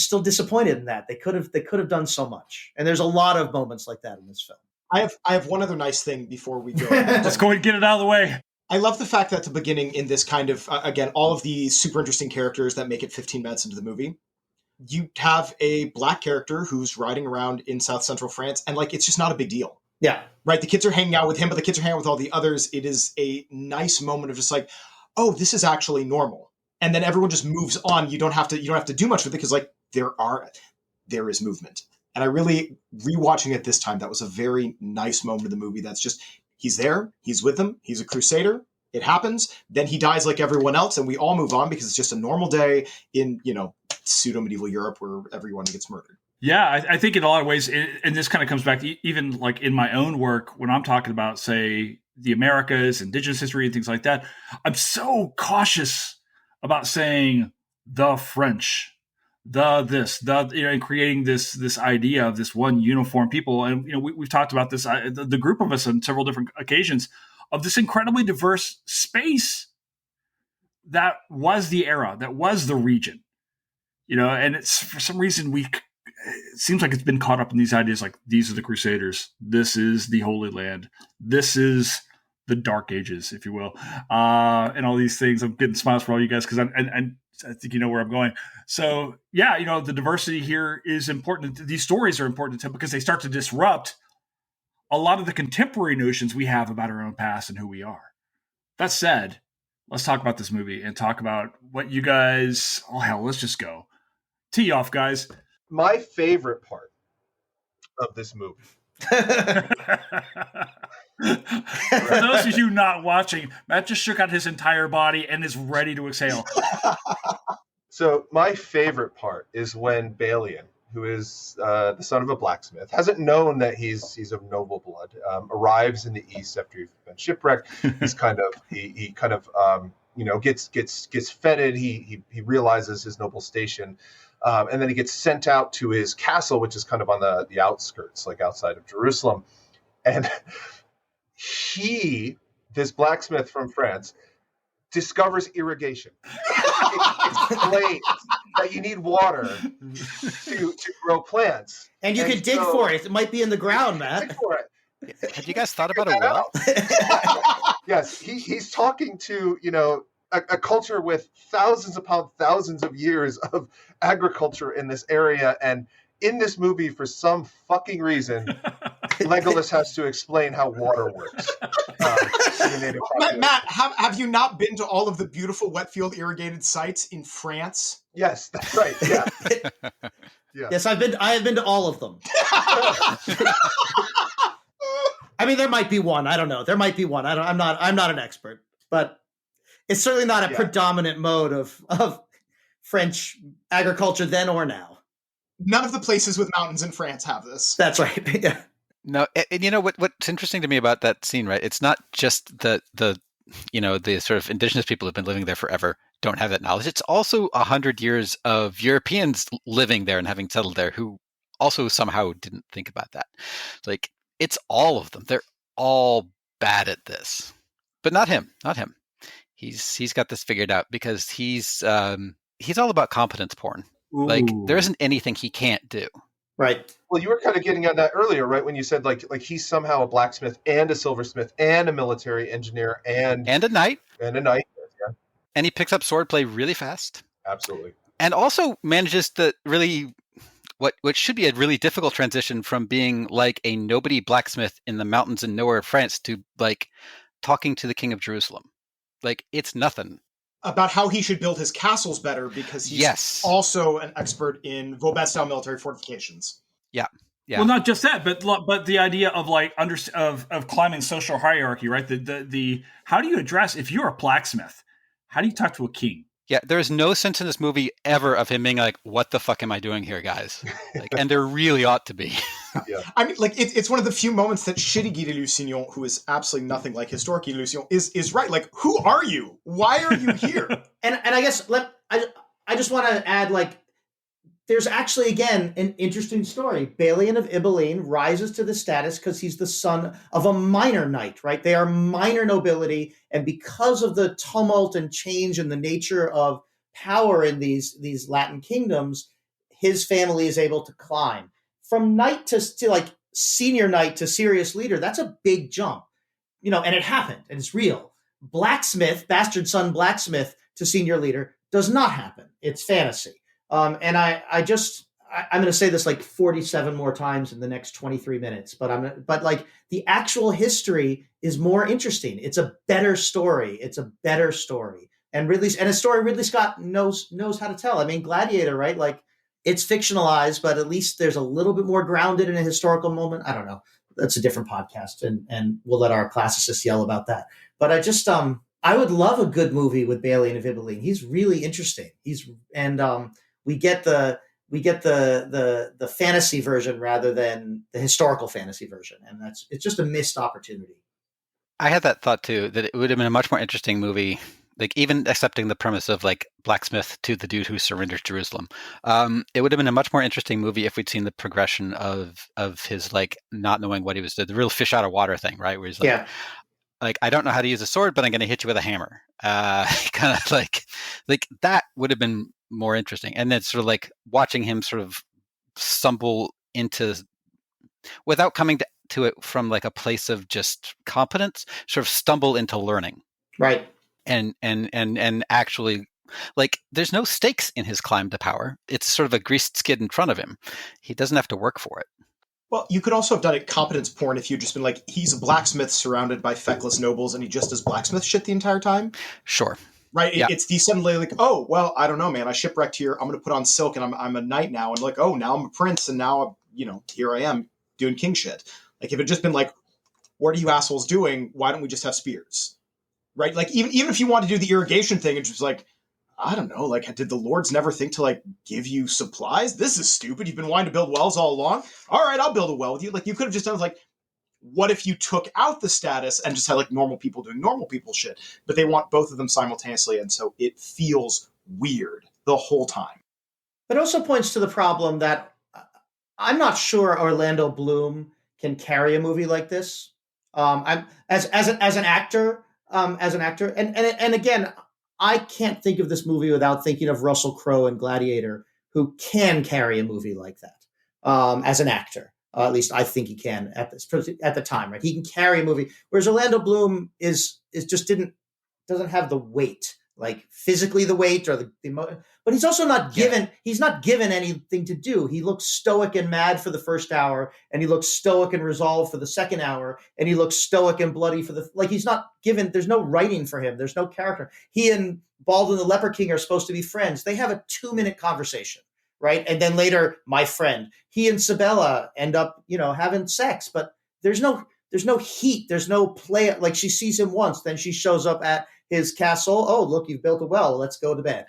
still disappointed in that. They could have done so much. And there's a lot of moments like that in this film. I have one other nice thing before we go. Let's go and get it out of the way. I love the fact that at the beginning, in this kind of, again, all of these super interesting characters that make it 15 minutes into the movie, you have a black character who's riding around in South Central France, and it's just not a big deal. Yeah. Right? The kids are hanging out with him, but the kids are hanging out with all the others. It is a nice moment of just oh, this is actually normal. And then everyone just moves on. You don't have to do much with it because there is movement. And I really, rewatching it this time, that was a very nice moment of the movie. That's just, he's there, he's with them, he's a crusader, it happens, then he dies like everyone else, and we all move on because it's just a normal day in, pseudo-medieval Europe where everyone gets murdered. Yeah, I think in a lot of ways, and this kind of comes back to even in my own work, when I'm talking about, say, the Americas, indigenous history, and things like that, I'm so cautious about saying the French, and creating this idea of this one uniform people. And, we've talked about this, the group of us on several different occasions, of this incredibly diverse space that was the era, that was the region, and it's, for some reason, it seems like it's been caught up in these ideas, like these are the Crusaders, this is the Holy Land, this is the Dark Ages, if you will, and all these things. I'm getting smiles for all you guys because I think you know where I'm going. So yeah, the diversity here is important. These stories are important to because they start to disrupt a lot of the contemporary notions we have about our own past and who we are. That said, let's talk about this movie and talk about what you guys, let's just go. Tee off, guys. My favorite part of this movie. For those of you not watching, Matt just shook out his entire body and is ready to exhale. So my favorite part is when Balian, who is the son of a blacksmith, hasn't known that he's of noble blood, arrives in the east after he's been shipwrecked. He's he gets feted. He realizes his noble station, and then he gets sent out to his castle, which is kind of on the outskirts, like outside of Jerusalem, and this blacksmith from France discovers irrigation. It explains that you need water to grow plants. And you can dig for it. It might be in the ground, Matt. Dig for it. Have you guys thought about a well? Yes, he's talking to, a culture with thousands upon thousands of years of agriculture in this area. And in this movie, for some fucking reason, Legolas has to explain how water works. Matt, have you not been to all of the beautiful wet field irrigated sites in France? Yes, that's right. Yeah. Yeah. Yes, I have been to all of them. I mean, there might be one. I don't know. There might be one. I'm not an expert, but it's certainly not a predominant mode of French agriculture then or now. None of the places with mountains in France have this. That's right. Yeah. No, and you know what's interesting to me about that scene, right? It's not just the sort of indigenous people who've been living there forever don't have that knowledge. It's also 100 years of Europeans living there and having settled there who also somehow didn't think about that. Like, it's all of them. They're all bad at this, but not him. Not him. He's got this figured out because he's all about competence porn. Ooh. Like, there isn't anything he can't do. Right. Well, you were kind of getting at that earlier, right? When you said like he's somehow a blacksmith and a silversmith and a military engineer and a knight. And a knight. Yeah. And he picks up swordplay really fast. Absolutely. And also manages to really what should be a really difficult transition from being like a nobody blacksmith in the mountains and nowhere of France to like talking to the King of Jerusalem. Like, it's nothing. About how he should build his castles better because he's also an expert in Vauban-style military fortifications. Yeah. Yeah. Well, not just that, but the idea of like of climbing social hierarchy, right? The how do you address if you're a blacksmith? How do you talk to a king? Yeah, there is no sense in this movie ever of him being like, "What the fuck am I doing here, guys?" Like, and there really ought to be. Yeah. I mean, like it's one of the few moments that shitty Guy de Lusignan, who is absolutely nothing like historic Guy de Lusignan, is right. Like, who are you? Why are you here? and I guess I just want to add, like, there's actually, again, an interesting story. Balian of Ibelline rises to the status because he's the son of a minor knight, right? They are minor nobility, and because of the tumult and change in the nature of power in these Latin kingdoms, his family is able to climb. From knight to like senior knight to serious leader, that's a big jump. And it happened, and it's real. Blacksmith, bastard son blacksmith to senior leader does not happen. It's fantasy. And I'm going to say this like 47 more times in the next 23 minutes, but like the actual history is more interesting. It's a better story. And a story Ridley Scott knows how to tell. I mean, Gladiator, right? Like, it's fictionalized, but at least there's a little bit more grounded in a historical moment. I don't know. That's a different podcast, and we'll let our classicists yell about that. But I would love a good movie with Balian of Ibelline. He's really interesting. We get the fantasy version rather than the historical fantasy version, and it's just a missed opportunity. I had that thought too, that it would have been a much more interesting movie, like even accepting the premise of like blacksmith to the dude who surrenders Jerusalem. It would have been a much more interesting movie if we'd seen the progression of his like not knowing what he was doing, the real fish out of water thing, right? Where he's like, like, I don't know how to use a sword, but I'm going to hit you with a hammer. Kind of like that would have been more interesting. And then sort of like watching him sort of stumble into, without coming to it from like a place of just competence, sort of stumble into learning. Right. And actually, like, there's no stakes in his climb to power. It's sort of a greased skid in front of him. He doesn't have to work for it. Well, you could also have done it competence porn if you'd just been like, he's a blacksmith surrounded by feckless nobles and he just does blacksmith shit the entire time. Sure. Right? Yeah. It's the suddenly like, oh, well, I don't know, man. I shipwrecked here. I'm going to put on silk and I'm a knight now. And like, oh, now I'm a prince and now, here I am doing king shit. Like, if it had just been like, what are you assholes doing? Why don't we just have spears? Right? Like, even if you want to do the irrigation thing, it's just like, I don't know, like, did the lords never think to, like, give you supplies? This is stupid. You've been wanting to build wells all along. All right, I'll build a well with you. Like, you could have just done, like, what if you took out the status and just had, like, normal people doing normal people shit? But they want both of them simultaneously, and so it feels weird the whole time. It also points to the problem that I'm not sure Orlando Bloom can carry a movie like this. I'm as an actor, as an actor. And again, I can't think of this movie without thinking of Russell Crowe in Gladiator, who can carry a movie like that as an actor. At least I think he can at the time, right? He can carry a movie, whereas Orlando Bloom is just doesn't have the weight, like physically the weight or the but he's also not given. Yeah. He's not given anything to do. He looks stoic and mad for the first hour, and he looks stoic and resolved for the second hour, and he looks stoic and bloody for he's not given. There's no writing for him. There's no character. He and Baldwin the Leper King are supposed to be friends. They have a 2-minute conversation, right? And then later, my friend, he and Sabella end up, having sex, but there's no heat. There's no play. Like, she sees him once, then she shows up at his castle. Oh, look, you've built a well. Let's go to bed.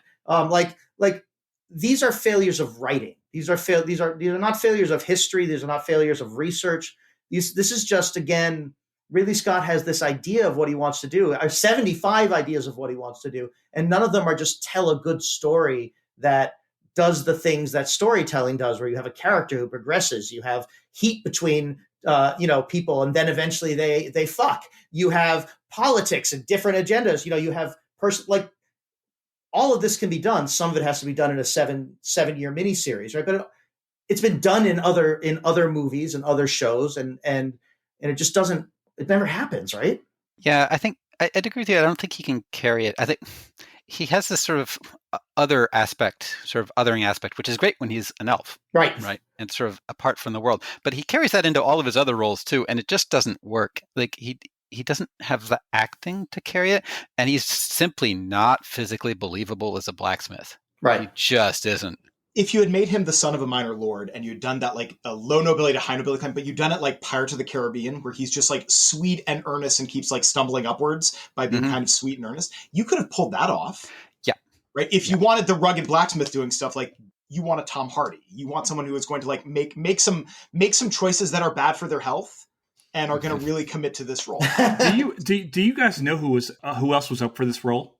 Like these are failures of writing. These are not failures of history. These are not failures of research. This is just, again, Ridley Scott has this idea of what he wants to do, 75 ideas of what he wants to do, and none of them are just tell a good story that does the things that storytelling does, where you have a character who progresses, you have heat between people, and then eventually they fuck. You have politics and different agendas. You have all of this can be done. Some of it has to be done in a seven-year miniseries, right? But it's been done in other movies and other shows, and it just doesn't. It never happens, right? Yeah, I think I'd agree with you. I don't think he can carry it. I think he has this sort of other aspect, sort of othering aspect, which is great when he's an elf, right, and sort of apart from the world. But he carries that into all of his other roles too, and it just doesn't work. Like he doesn't have the acting to carry it, and he's simply not physically believable as a blacksmith. Right, he just isn't. If you had made him the son of a minor lord, and you'd done that like a low nobility to high nobility kind, but you'd done it like Pirates of the Caribbean, where he's just like sweet and earnest and keeps like stumbling upwards by being kind of sweet and earnest, you could have pulled that off. Yeah. Right. If you wanted the rugged blacksmith doing stuff, like you want a Tom Hardy, you want someone who is going to like make some choices that are bad for their health and are going to really commit to this role. Do you guys know who else was up for this role?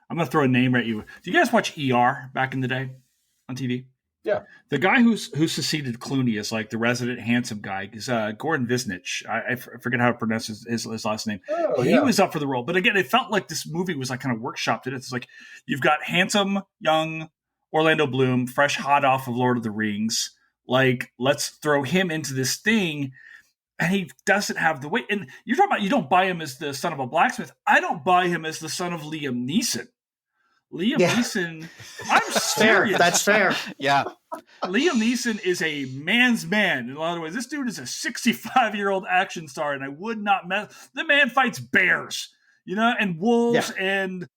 I'm going to throw a name at you. Do you guys watch ER back in the day on TV? Yeah. The guy who succeeded Clooney as like the resident handsome guy is Gordon Visnich. I forget how to pronounce his last name. He was up for the role. But again, it felt like this movie was like kind of workshopped it. It's like you've got handsome, young Orlando Bloom, fresh hot off of Lord of the Rings. Like, let's throw him into this thing. And he doesn't have the weight. And you're talking about you don't buy him as the son of a blacksmith. I don't buy him as the son of Liam Neeson. Neeson, I'm serious. That's fair. Yeah. Liam Neeson is a man's man. In a lot of ways, this dude is a 65-year-old action star, and I would not mess. The man fights bears, and wolves, and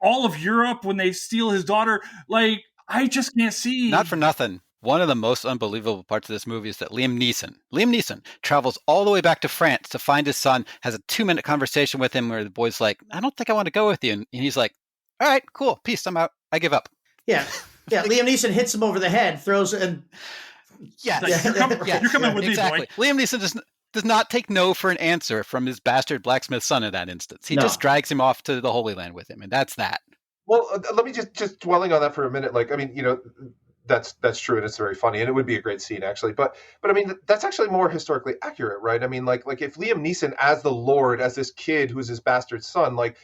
all of Europe when they steal his daughter. Like, I just can't see. Not for nothing. One of the most unbelievable parts of this movie is that Liam Neeson travels all the way back to France to find his son, has a 2-minute conversation with him where the boy's like, I don't think I want to go with you. And he's like, all right, cool. Peace. I'm out. I give up. Yeah. Yeah. Liam Neeson hits him over the head, throws it, and you're coming with exactly. me, boy. Liam Neeson does not take no for an answer from his bastard blacksmith son in that instance. He just drags him off to the Holy Land with him, and that's that. Well, let me just dwelling on that for a minute. Like, I mean, that's true, and it's very funny, and it would be a great scene actually. But I mean, that's actually more historically accurate, right? I mean, like if Liam Neeson as the Lord, as this kid who's his bastard son, like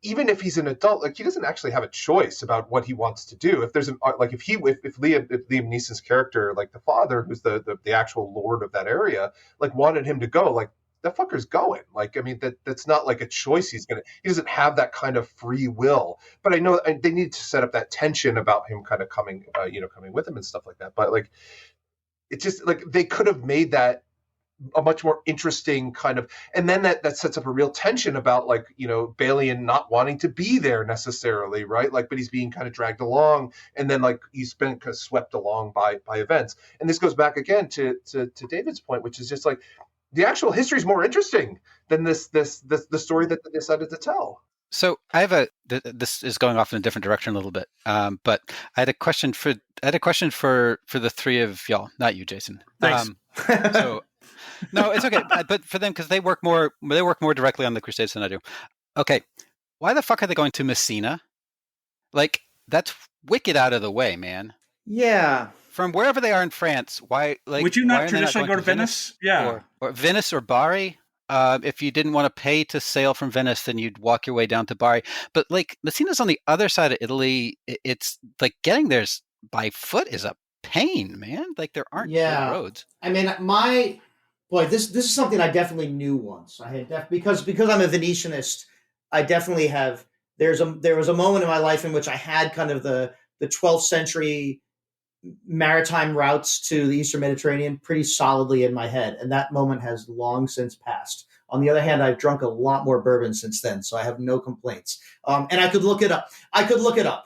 even if he's an adult, like he doesn't actually have a choice about what he wants to do. If there's if Liam Neeson's character, like the father, who's the actual lord of that area, like wanted him to go, like that fucker's going. Like, I mean, that's not like a choice. He doesn't have that kind of free will. But I know they need to set up that tension about him kind of coming with him and stuff like that. But like, it's just like they could have made that a much more interesting kind of, and then that sets up a real tension about like, Balian not wanting to be there necessarily, right? Like, but he's being kind of dragged along, and then like he's been kind of swept along by events. And this goes back again to David's point, which is just like the actual history is more interesting than the story that they decided to tell. So I have this is going off in a different direction a little bit, but I had a question for the three of y'all, not you, Jason. Thanks. So. No, it's okay. But for them, because they work more directly on the Crusades than I do. Okay, why the fuck are they going to Messina? Like, that's wicked out of the way, man. Yeah. From wherever they are in France, why? Like, would you not traditionally go to Venice? Yeah, or Venice or Bari. If you didn't want to pay to sail from Venice, then you'd walk your way down to Bari. But like Messina's on the other side of Italy. It's like getting there by foot is a pain, man. Like there aren't good roads. I mean, this is something I definitely knew once. I had because I'm a Venetianist. I definitely have. There was a moment in my life in which I had kind of the 12th century maritime routes to the Eastern Mediterranean pretty solidly in my head, and that moment has long since passed. On the other hand, I've drunk a lot more bourbon since then, so I have no complaints. And I could look it up.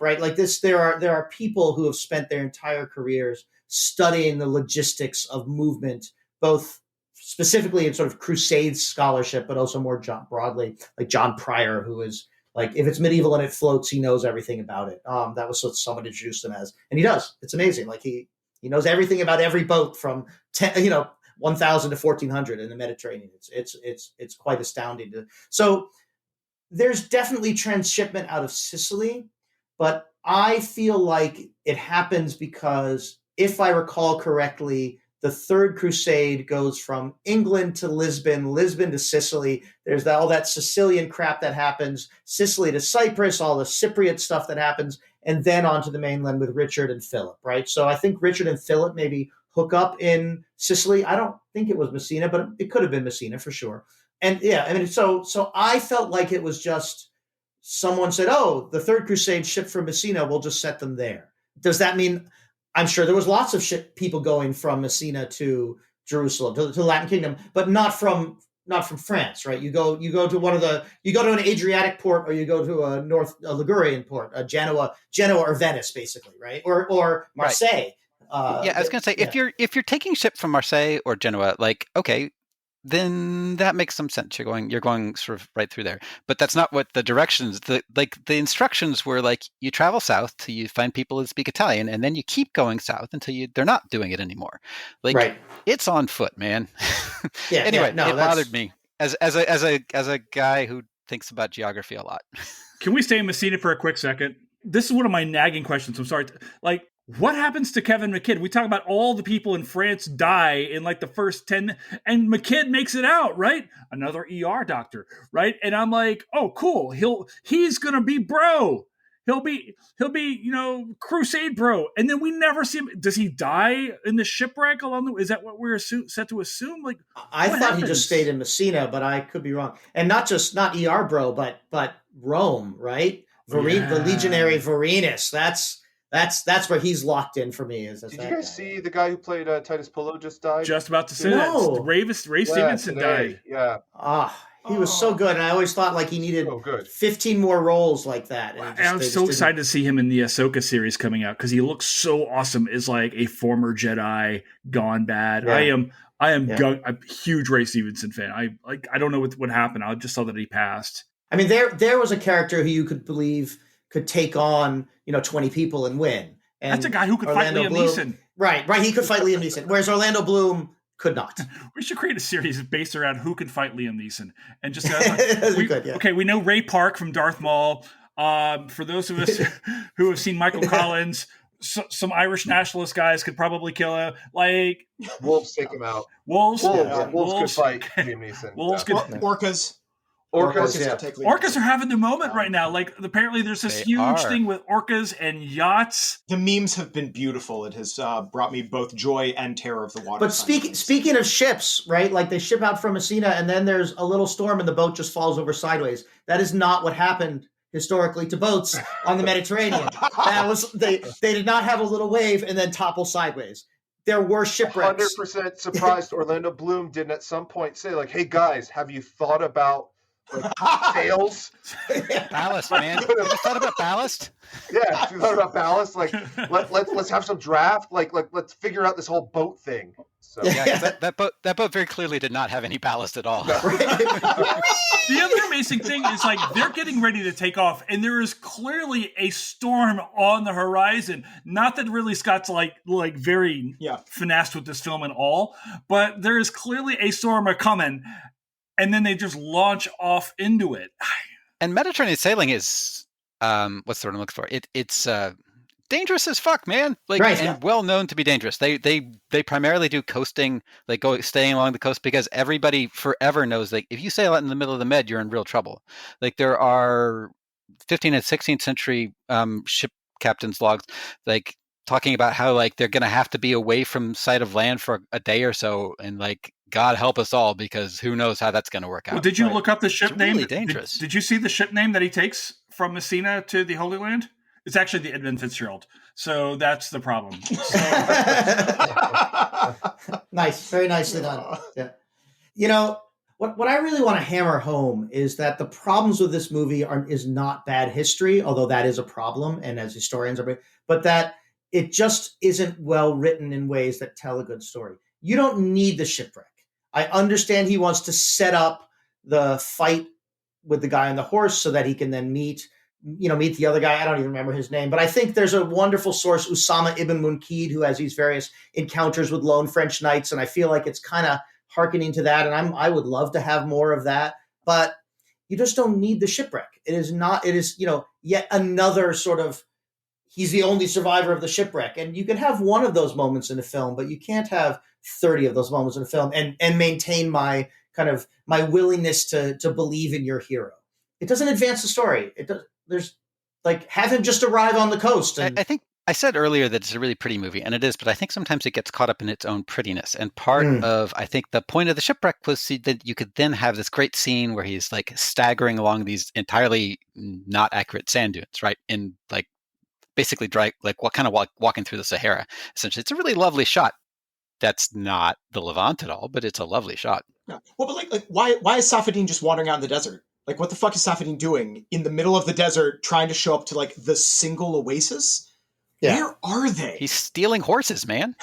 Right? Like this, there are people who have spent their entire careers studying the logistics of movement, both specifically in sort of Crusades scholarship, but also more broadly, like John Pryor, who is like, if it's medieval and it floats, he knows everything about it. That was what someone introduced him as, and he does. It's amazing. Like he knows everything about every boat from 1,000 to 1,400 in the Mediterranean. It's quite astounding. So there's definitely transshipment out of Sicily, but I feel like it happens because, if I recall correctly, the Third Crusade goes from England to Lisbon, Lisbon to Sicily. There's all that Sicilian crap that happens, Sicily to Cyprus, all the Cypriot stuff that happens, and then onto the mainland with Richard and Philip, right? So I think Richard and Philip maybe hook up in Sicily. I don't think it was Messina, but it could have been Messina for sure. And yeah, I mean, so I felt like it was just someone said, oh, the Third Crusade shipped from Messina, we'll just set them there. Does that mean... I'm sure there was lots of people going from Messina to Jerusalem, to the Latin Kingdom, but not from France, right? You go to an Adriatic port, or you go to a Ligurian port, Genoa or Venice, basically, right? Or Marseille. Right. I was going to say, if you're taking ship from Marseille or Genoa, like, okay, then that makes some sense. You're going sort of right through there, but that's not what the directions. The instructions were like, you travel south till you find people who speak Italian, and then you keep going south until they're not doing it anymore. Like, right. It's on foot, man. Yeah. Anyway, it bothered me as a guy who thinks about geography a lot. Can we stay in Messina for a quick second? This is one of my nagging questions. I'm sorry. Like, what happens to Kevin McKidd? We talk about all the people in France die in like the first 10, and McKidd makes it out, right? Another ER doctor, right? And I'm like, oh, cool. He's gonna be bro. He'll be Crusade bro. And then we never see him. Does he die in the shipwreck along the? Is that what we're set to assume? Like, I thought happens? He just stayed in Messina, but I could be wrong. And not ER bro, but Rome, right? The legionary Varenus. That's where he's locked in for me. Did you guys see the guy who played Titus Pullo just died? Just about to say that. Ray Stevenson died. Yeah. He was so good, and I always thought like he needed 15 more roles like that. And I'm so excited to see him in the Ahsoka series coming out, because he looks so awesome as like a former Jedi gone bad. Yeah. I am a huge Ray Stevenson fan. I don't know what happened. I just saw that he passed. I mean, there was a character who you could believe could take on 20 people and win. And that's a guy who could fight Liam Neeson. Right. He could fight Liam Neeson, whereas Orlando Bloom could not. We should create a series based around who can fight Liam Neeson, and just Okay, we know Ray Park from Darth Maul. For those of us who have seen Michael Collins, some Irish nationalist guys could probably kill him. Like, wolves take him out. Wolves could fight Liam Neeson. Orcas are having the moment right now. Like, apparently there's this huge thing with orcas and yachts. The memes have been beautiful. It has brought me both joy and terror of the water. But speaking of ships, right? Like, they ship out from Messina, and then there's a little storm and the boat just falls over sideways. That is not what happened historically to boats on the Mediterranean. They did not have a little wave and then topple sideways. There were shipwrecks. 100% surprised Orlando Bloom didn't at some point say, like, hey guys, have you thought about sails? Ballast, man. Have you thought about ballast? Yeah, have you thought about ballast? Like, let's have some draft. Like let's figure out this whole boat thing. So that boat very clearly did not have any ballast at all. The other amazing thing is, like, they're getting ready to take off, and there is clearly a storm on the horizon. Not that Ridley Scott's like very finessed with this film at all, but there is clearly a storm coming. And then they just launch off into it. And Mediterranean sailing is, what's the word I'm looking for? It's dangerous as fuck, man. Like, Right, and well known to be dangerous. They primarily do coasting, like staying along the coast, because everybody forever knows, like, if you sail out in the middle of the Med, you're in real trouble. Like, there are 15th and 16th century ship captains' logs, like, talking about how, like, they're going to have to be away from sight of land for a day or so, and, like, God help us all, because who knows how that's going to work out. Well, did you look up the ship name? Really dangerous. Did you see the ship name that he takes from Messina to the Holy Land? It's actually the Edmund Fitzgerald. So that's the problem. So... Nice. Very nicely done. Yeah. You know, what I really want to hammer home is that the problems with this movie is not bad history, although that is a problem, and as historians but that it just isn't well written in ways that tell a good story. You don't need the shipwreck. I understand he wants to set up the fight with the guy on the horse so that he can then meet the other guy. I don't even remember his name, but I think there's a wonderful source, Usama ibn Munkid, who has these various encounters with lone French knights. And I feel like it's kind of hearkening to that. And I would love to have more of that, but you just don't need the shipwreck. It is, yet another sort of, he's the only survivor of the shipwreck. And you can have one of those moments in a film, but you can't have 30 of those moments in a film and maintain my willingness to believe in your hero. It doesn't advance the story. There's like, have him just arrive on the coast. And... I think I said earlier that it's a really pretty movie, and it is, but I think sometimes it gets caught up in its own prettiness. And part of, I think, the point of the shipwreck was that you could then have this great scene where he's like staggering along these entirely not accurate sand dunes, right? In like basically dry, like walking through the Sahara. Essentially, it's a really lovely shot. That's not the Levant at all, but it's a lovely shot. Yeah. Well, but like why is Safadine just wandering out in the desert? Like, what the fuck is Safadine doing in the middle of the desert trying to show up to, like, the single oasis? Yeah. Where are they? He's stealing horses, man.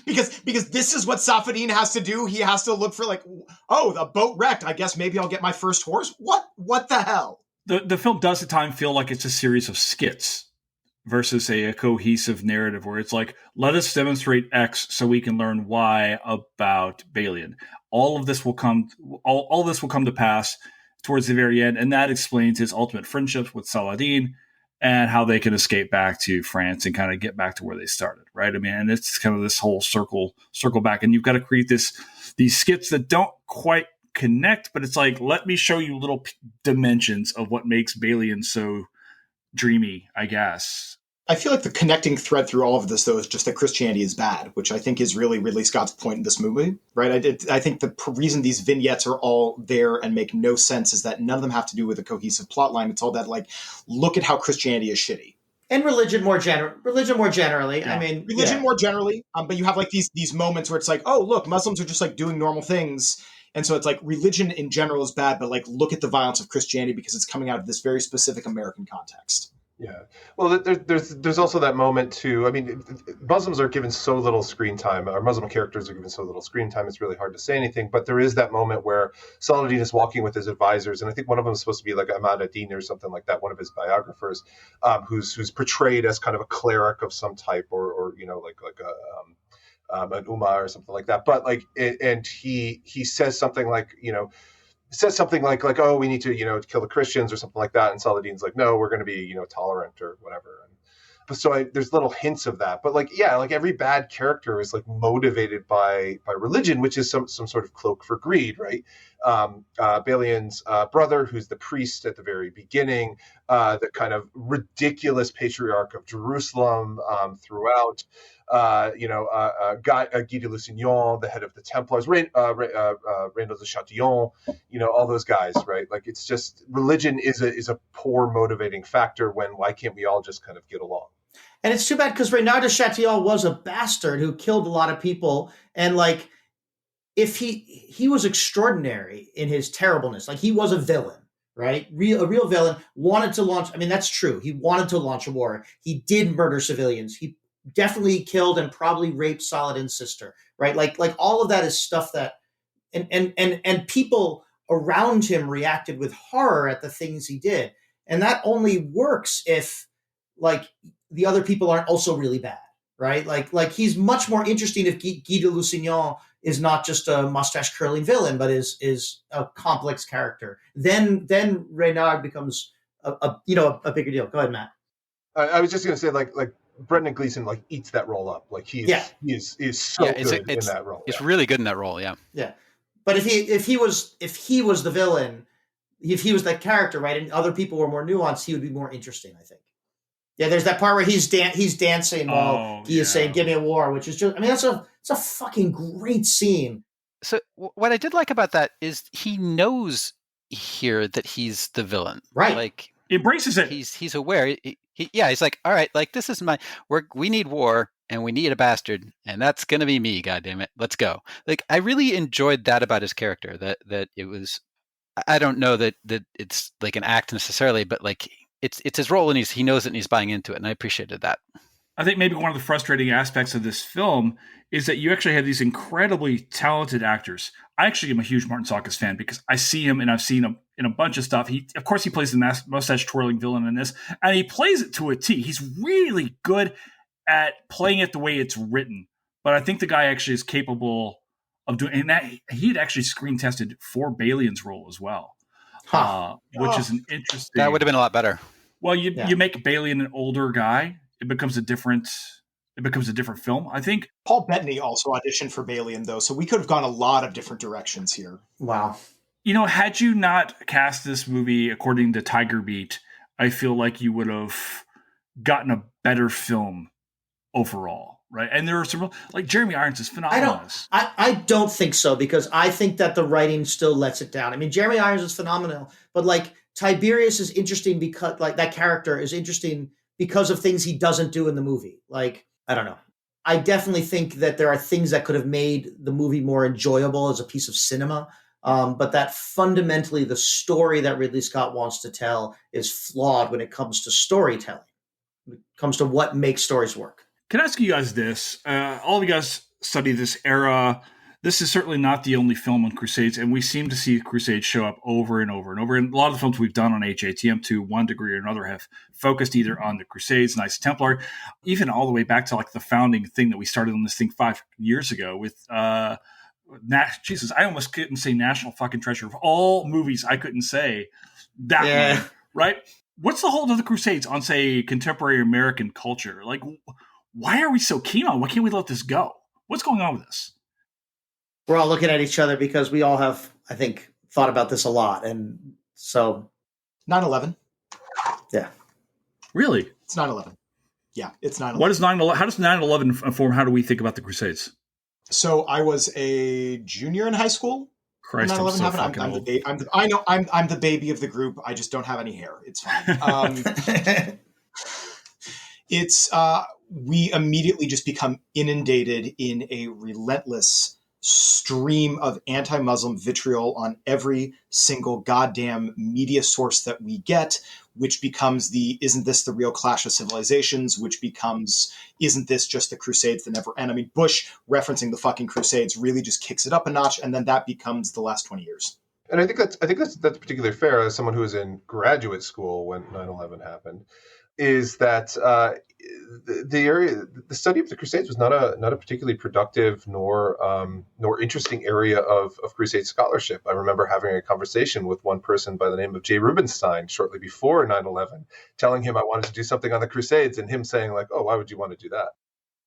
because this is what Safadine has to do. He has to look for, like, oh, the boat wrecked. I guess maybe I'll get my first horse. What the hell? The film does at times feel like it's a series of skits versus a cohesive narrative where it's like, let us demonstrate X so we can learn Y about Balian. All this will come to pass towards the very end, and that explains his ultimate friendship with Saladin and how they can escape back to France and kind of get back to where they started, right? I mean, and it's kind of this whole circle back, and you've got to create these skits that don't quite connect, but it's like, let me show you little dimensions of what makes Balian so dreamy, I guess. I feel like the connecting thread through all of this, though, is just that Christianity is bad, which I think is really Ridley Scott's point in this movie, right? I think the reason these vignettes are all there and make no sense is that none of them have to do with a cohesive plot line. It's all that, like, look at how Christianity is shitty. And religion more generally. Yeah. I mean, religion more generally. But you have like these moments where it's like, oh, look, Muslims are just like doing normal things. And so it's like religion in general is bad, but like look at the violence of Christianity because it's coming out of this very specific American context. Yeah. Well, there's also that moment too. I mean, Muslims are given so little screen time. Our Muslim characters are given so little screen time. It's really hard to say anything. But there is that moment where Saladin is walking with his advisors, and I think one of them is supposed to be like Ahmad ad-Din or something like that, one of his biographers, who's portrayed as kind of a cleric of some type, or like an Ummah or something like that. But like, and he says something like, oh, we need to, kill the Christians or something like that. And Saladin's like, no, we're going to be, tolerant or whatever. And so there's little hints of that. But like, yeah, like every bad character is like motivated by religion, which is some sort of cloak for greed, right? Balian's brother, who's the priest at the very beginning, the kind of ridiculous patriarch of Jerusalem throughout. Guy de Lusignan, the head of the Templars, Randall de Chatillon, all those guys, right? Like, it's just religion is a poor motivating factor why can't we all just kind of get along? And it's too bad because Reynard de Chatillon was a bastard who killed a lot of people. And like, if he was extraordinary in his terribleness, like he was a villain, right? A real villain, wanted to launch. I mean, that's true. He wanted to launch a war. He did murder civilians. He definitely killed and probably raped Saladin's sister, right? Like all of that is stuff that, and people around him reacted with horror at the things he did. And that only works if like the other people aren't also really bad, right? Like he's much more interesting if Guy de Lusignan is not just a mustache curling villain, but is a complex character. Then Reynard becomes a bigger deal. Go ahead, Matt. I was just going to say, like Brendan Gleeson, like eats that role up. Like he is so good in that role. It's really good in that role. Yeah. Yeah. But if he was the villain, if he was that character, right, and other people were more nuanced, he would be more interesting, I think. Yeah, there's that part where he's dancing while he is saying, "Give me a war," which is just, I mean, it's a fucking great scene. So what I did like about that is he knows here that he's the villain, right? Like, embraces it. He's aware. He's like, all right, like this is we need war and we need a bastard, and that's gonna be me. God damn it, let's go. Like, I really enjoyed that about his character. That it was. I don't know that it's like an act necessarily, but like it's his role, and he knows it, and he's buying into it, and I appreciated that. I think maybe one of the frustrating aspects of this film is that you actually have these incredibly talented actors. I actually am a huge Martin Scorsese fan because I see him and I've seen him in a bunch of stuff. Of course, he plays the mustache twirling villain in this, and he plays it to a T. He's really good at playing it the way it's written. But I think the guy actually is capable of doing, and that he had actually screen tested for Balian's role as well, which is an interesting. That would have been a lot better. Well, you make Balian an older guy. It becomes a different film, I think. Paul Bettany also auditioned for Balian, though, so we could have gone a lot of different directions here. Wow. You know, had you not cast this movie according to Tiger Beat, I feel like you would have gotten a better film overall, right? And there are some, like Jeremy Irons is phenomenal. I don't think so, because I think that the writing still lets it down. I mean, Jeremy Irons is phenomenal, but like Tiberius is interesting because like that character is interesting because of things he doesn't do in the movie. Like, I don't know. I definitely think that there are things that could have made the movie more enjoyable as a piece of cinema. But that fundamentally the story that Ridley Scott wants to tell is flawed when it comes to storytelling. When it comes to what makes stories work. Can I ask you guys this? All of you guys study this era. This is certainly not the only film on Crusades, and we seem to see Crusades show up over and over and over. And a lot of the films we've done on HATM to one degree or another have focused either on the Crusades, Knights Templar, even all the way back to like the founding thing that we started on this thing 5 years ago with Jesus, I almost couldn't say National fucking Treasure. Of all movies, I couldn't say that one, right? What's the hold of the Crusades on, say, contemporary American culture? Like, why are we so keen on it? Why can't we let this go? What's going on with this? We're all looking at each other because we all have, I think, thought about this a lot. And so 9/11. Yeah. Really? It's 9/11. Yeah, it's 9/11. What is 9/11? How does 9/11 inform how do we think about the Crusades? So I was a junior in high school. Christ, 9/11 I'm so happened. I'm the baby of the group. I just don't have any hair. It's fine. We immediately just become inundated in a relentless stream of anti-Muslim vitriol on every single goddamn media source that we get, which becomes isn't this the real clash of civilizations, which becomes, isn't this just the Crusades that never end? I mean, Bush referencing the fucking Crusades really just kicks it up a notch, and then that becomes the last 20 years. And I think that's particularly fair as someone who was in graduate school when 9/11 happened, is that the study of the Crusades was not a particularly productive nor interesting area of Crusade scholarship. I remember having a conversation with one person by the name of Jay Rubenstein shortly before 9/11, telling him I wanted to do something on the Crusades, and him saying like, "Oh, why would you want to do that?"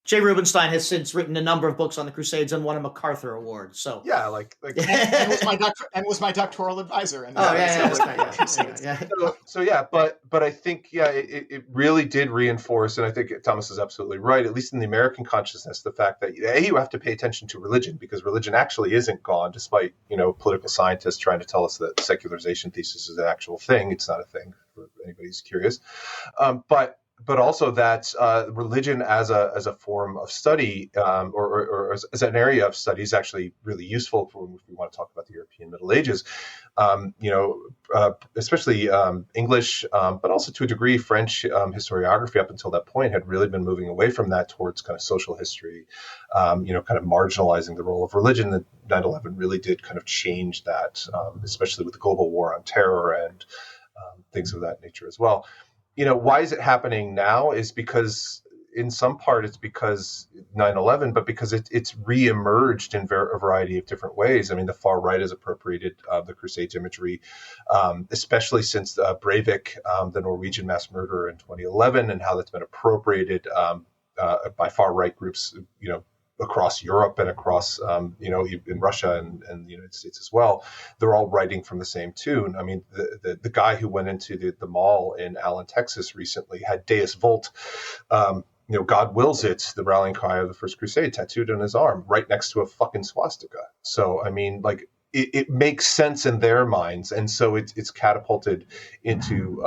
Jay Rubenstein has since written a number of books on the Crusades and won a MacArthur Award. So yeah, and was my doctoral advisor. And but I think it really did reinforce, and I think Thomas is absolutely right, at least in the American consciousness, the fact that you have to pay attention to religion, because religion actually isn't gone, despite political scientists trying to tell us that secularization thesis is an actual thing. It's not a thing for anybody who's curious, but also that religion as a form of study or as an area of study is actually really useful for when we want to talk about the European Middle Ages. Especially English, but also to a degree French historiography up until that point had really been moving away from that towards kind of social history, kind of marginalizing the role of religion. That 9/11 really did kind of change that, especially with the global war on terror and things of that nature as well. Why is it happening now is because in some part it's because 9/11, but because it's re-emerged in a variety of different ways. I mean, the far right has appropriated the Crusades imagery, especially since Breivik, the Norwegian mass murderer in 2011, and how that's been appropriated by far right groups, across Europe and across, in Russia and the United States as well. They're all writing from the same tune. I mean, the guy who went into the mall in Allen, Texas recently had Deus Vult, God wills it, the rallying cry of the First Crusade, tattooed on his arm, right next to a fucking swastika. So, I mean, like, it makes sense in their minds, and so it's catapulted into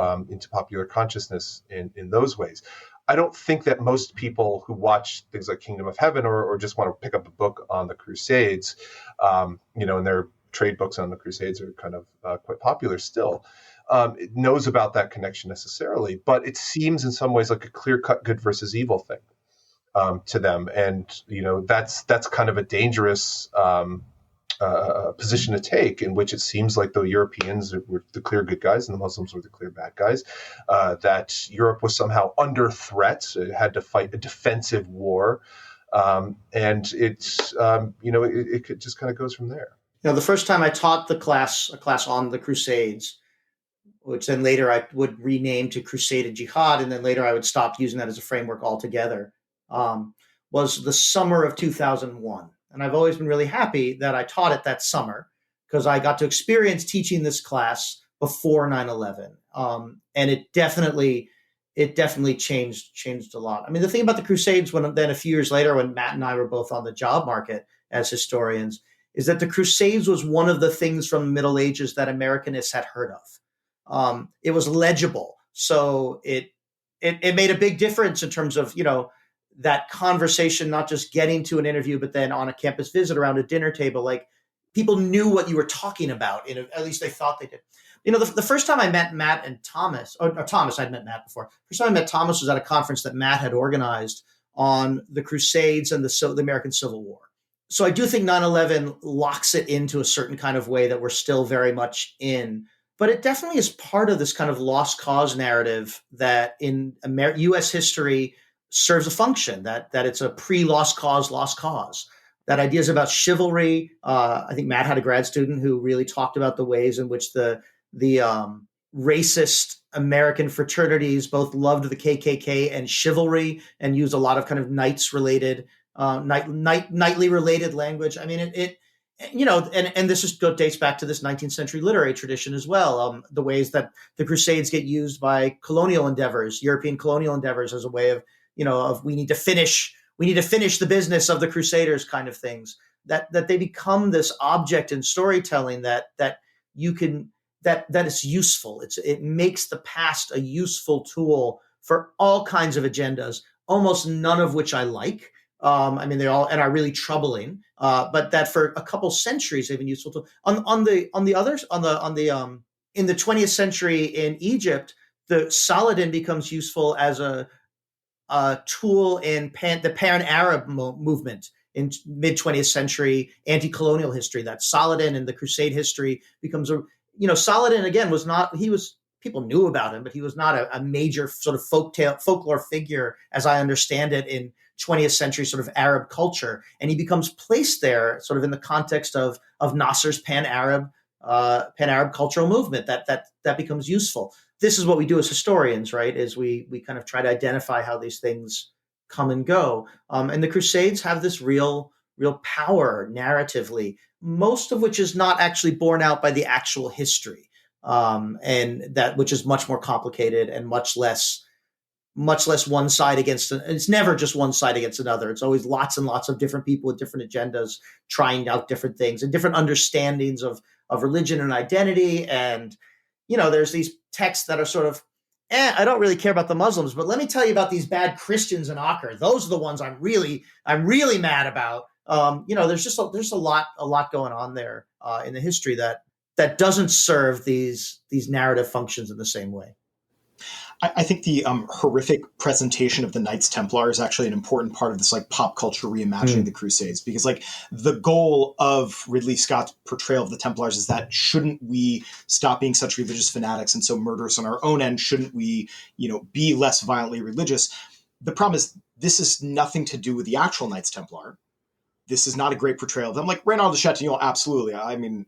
popular consciousness in those ways. I don't think that most people who watch things like Kingdom of Heaven or just want to pick up a book on the Crusades, and their trade books on the Crusades are kind of quite popular still, knows about that connection necessarily. But it seems in some ways like a clear-cut good versus evil thing to them. And, that's kind of a dangerous position to take, in which it seems like the Europeans were the clear good guys and the Muslims were the clear bad guys, that Europe was somehow under threat. It had to fight a defensive war. And it's, it just kind of goes from there. The first time I taught a class on the Crusades, which then later I would rename to Crusade and Jihad, and then later I would stop using that as a framework altogether, was the summer of 2001. And I've always been really happy that I taught it that summer, because I got to experience teaching this class before 9/11. And it definitely changed a lot. I mean, the thing about the Crusades, then a few years later, when Matt and I were both on the job market as historians, is that the Crusades was one of the things from the Middle Ages that Americanists had heard of. It was legible. So it made a big difference in terms of, that conversation, not just getting to an interview, but then on a campus visit around a dinner table, like people knew what you were talking about. At least they thought they did. The first time I met Matt and Thomas, or Thomas, I'd met Matt before. First time I met Thomas was at a conference that Matt had organized on the Crusades and the American Civil War. So I do think 9/11 locks it into a certain kind of way that we're still very much in. But it definitely is part of this kind of lost cause narrative that in U.S. history serves a function, that it's a pre-lost cause, that ideas about chivalry. I think Matt had a grad student who really talked about the ways in which the racist American fraternities both loved the KKK and chivalry, and used a lot of kind of knightly related language. I mean, and this dates back to this 19th century literary tradition as well. The ways that the Crusades get used by European colonial endeavors, as a way of, we need to finish the business of the Crusaders kind of things, that they become this object in storytelling that is useful. It makes the past a useful tool for all kinds of agendas, almost none of which I like. They all and are really troubling, but that for a couple centuries they've been useful to. In the 20th century in Egypt, the Saladin becomes useful as a tool in the Pan-Arab movement in mid-20th century anti-colonial history. That Saladin in the Crusade history becomes Saladin again people knew about him, but he was not a major sort of folklore figure, as I understand it, in 20th century sort of Arab culture. And he becomes placed there sort of in the context of Nasser's Pan-Arab cultural movement that becomes useful. This is what we do as historians, right? Is we kind of try to identify how these things come and go. And the Crusades have this real power narratively, most of which is not actually borne out by the actual history. And that, which is much more complicated and much less one side against, it's never just one side against another. It's always lots and lots of different people with different agendas trying out different things and different understandings of religion and identity. And, there's these texts that are sort of, I don't really care about the Muslims, but let me tell you about these bad Christians in Acre. Those are the ones I'm really mad about. There's a lot going on there in the history that doesn't serve these narrative functions in the same way. I think the horrific presentation of the Knights Templar is actually an important part of this pop culture reimagining of the Crusades, because the goal of Ridley Scott's portrayal of the Templars is that shouldn't we stop being such religious fanatics and so murderous on our own end? Shouldn't we, be less violently religious? the problem is this is nothing to do with the actual Knights Templar. This is not a great portrayal of them. Like Reynald de Chatillon, absolutely. I mean,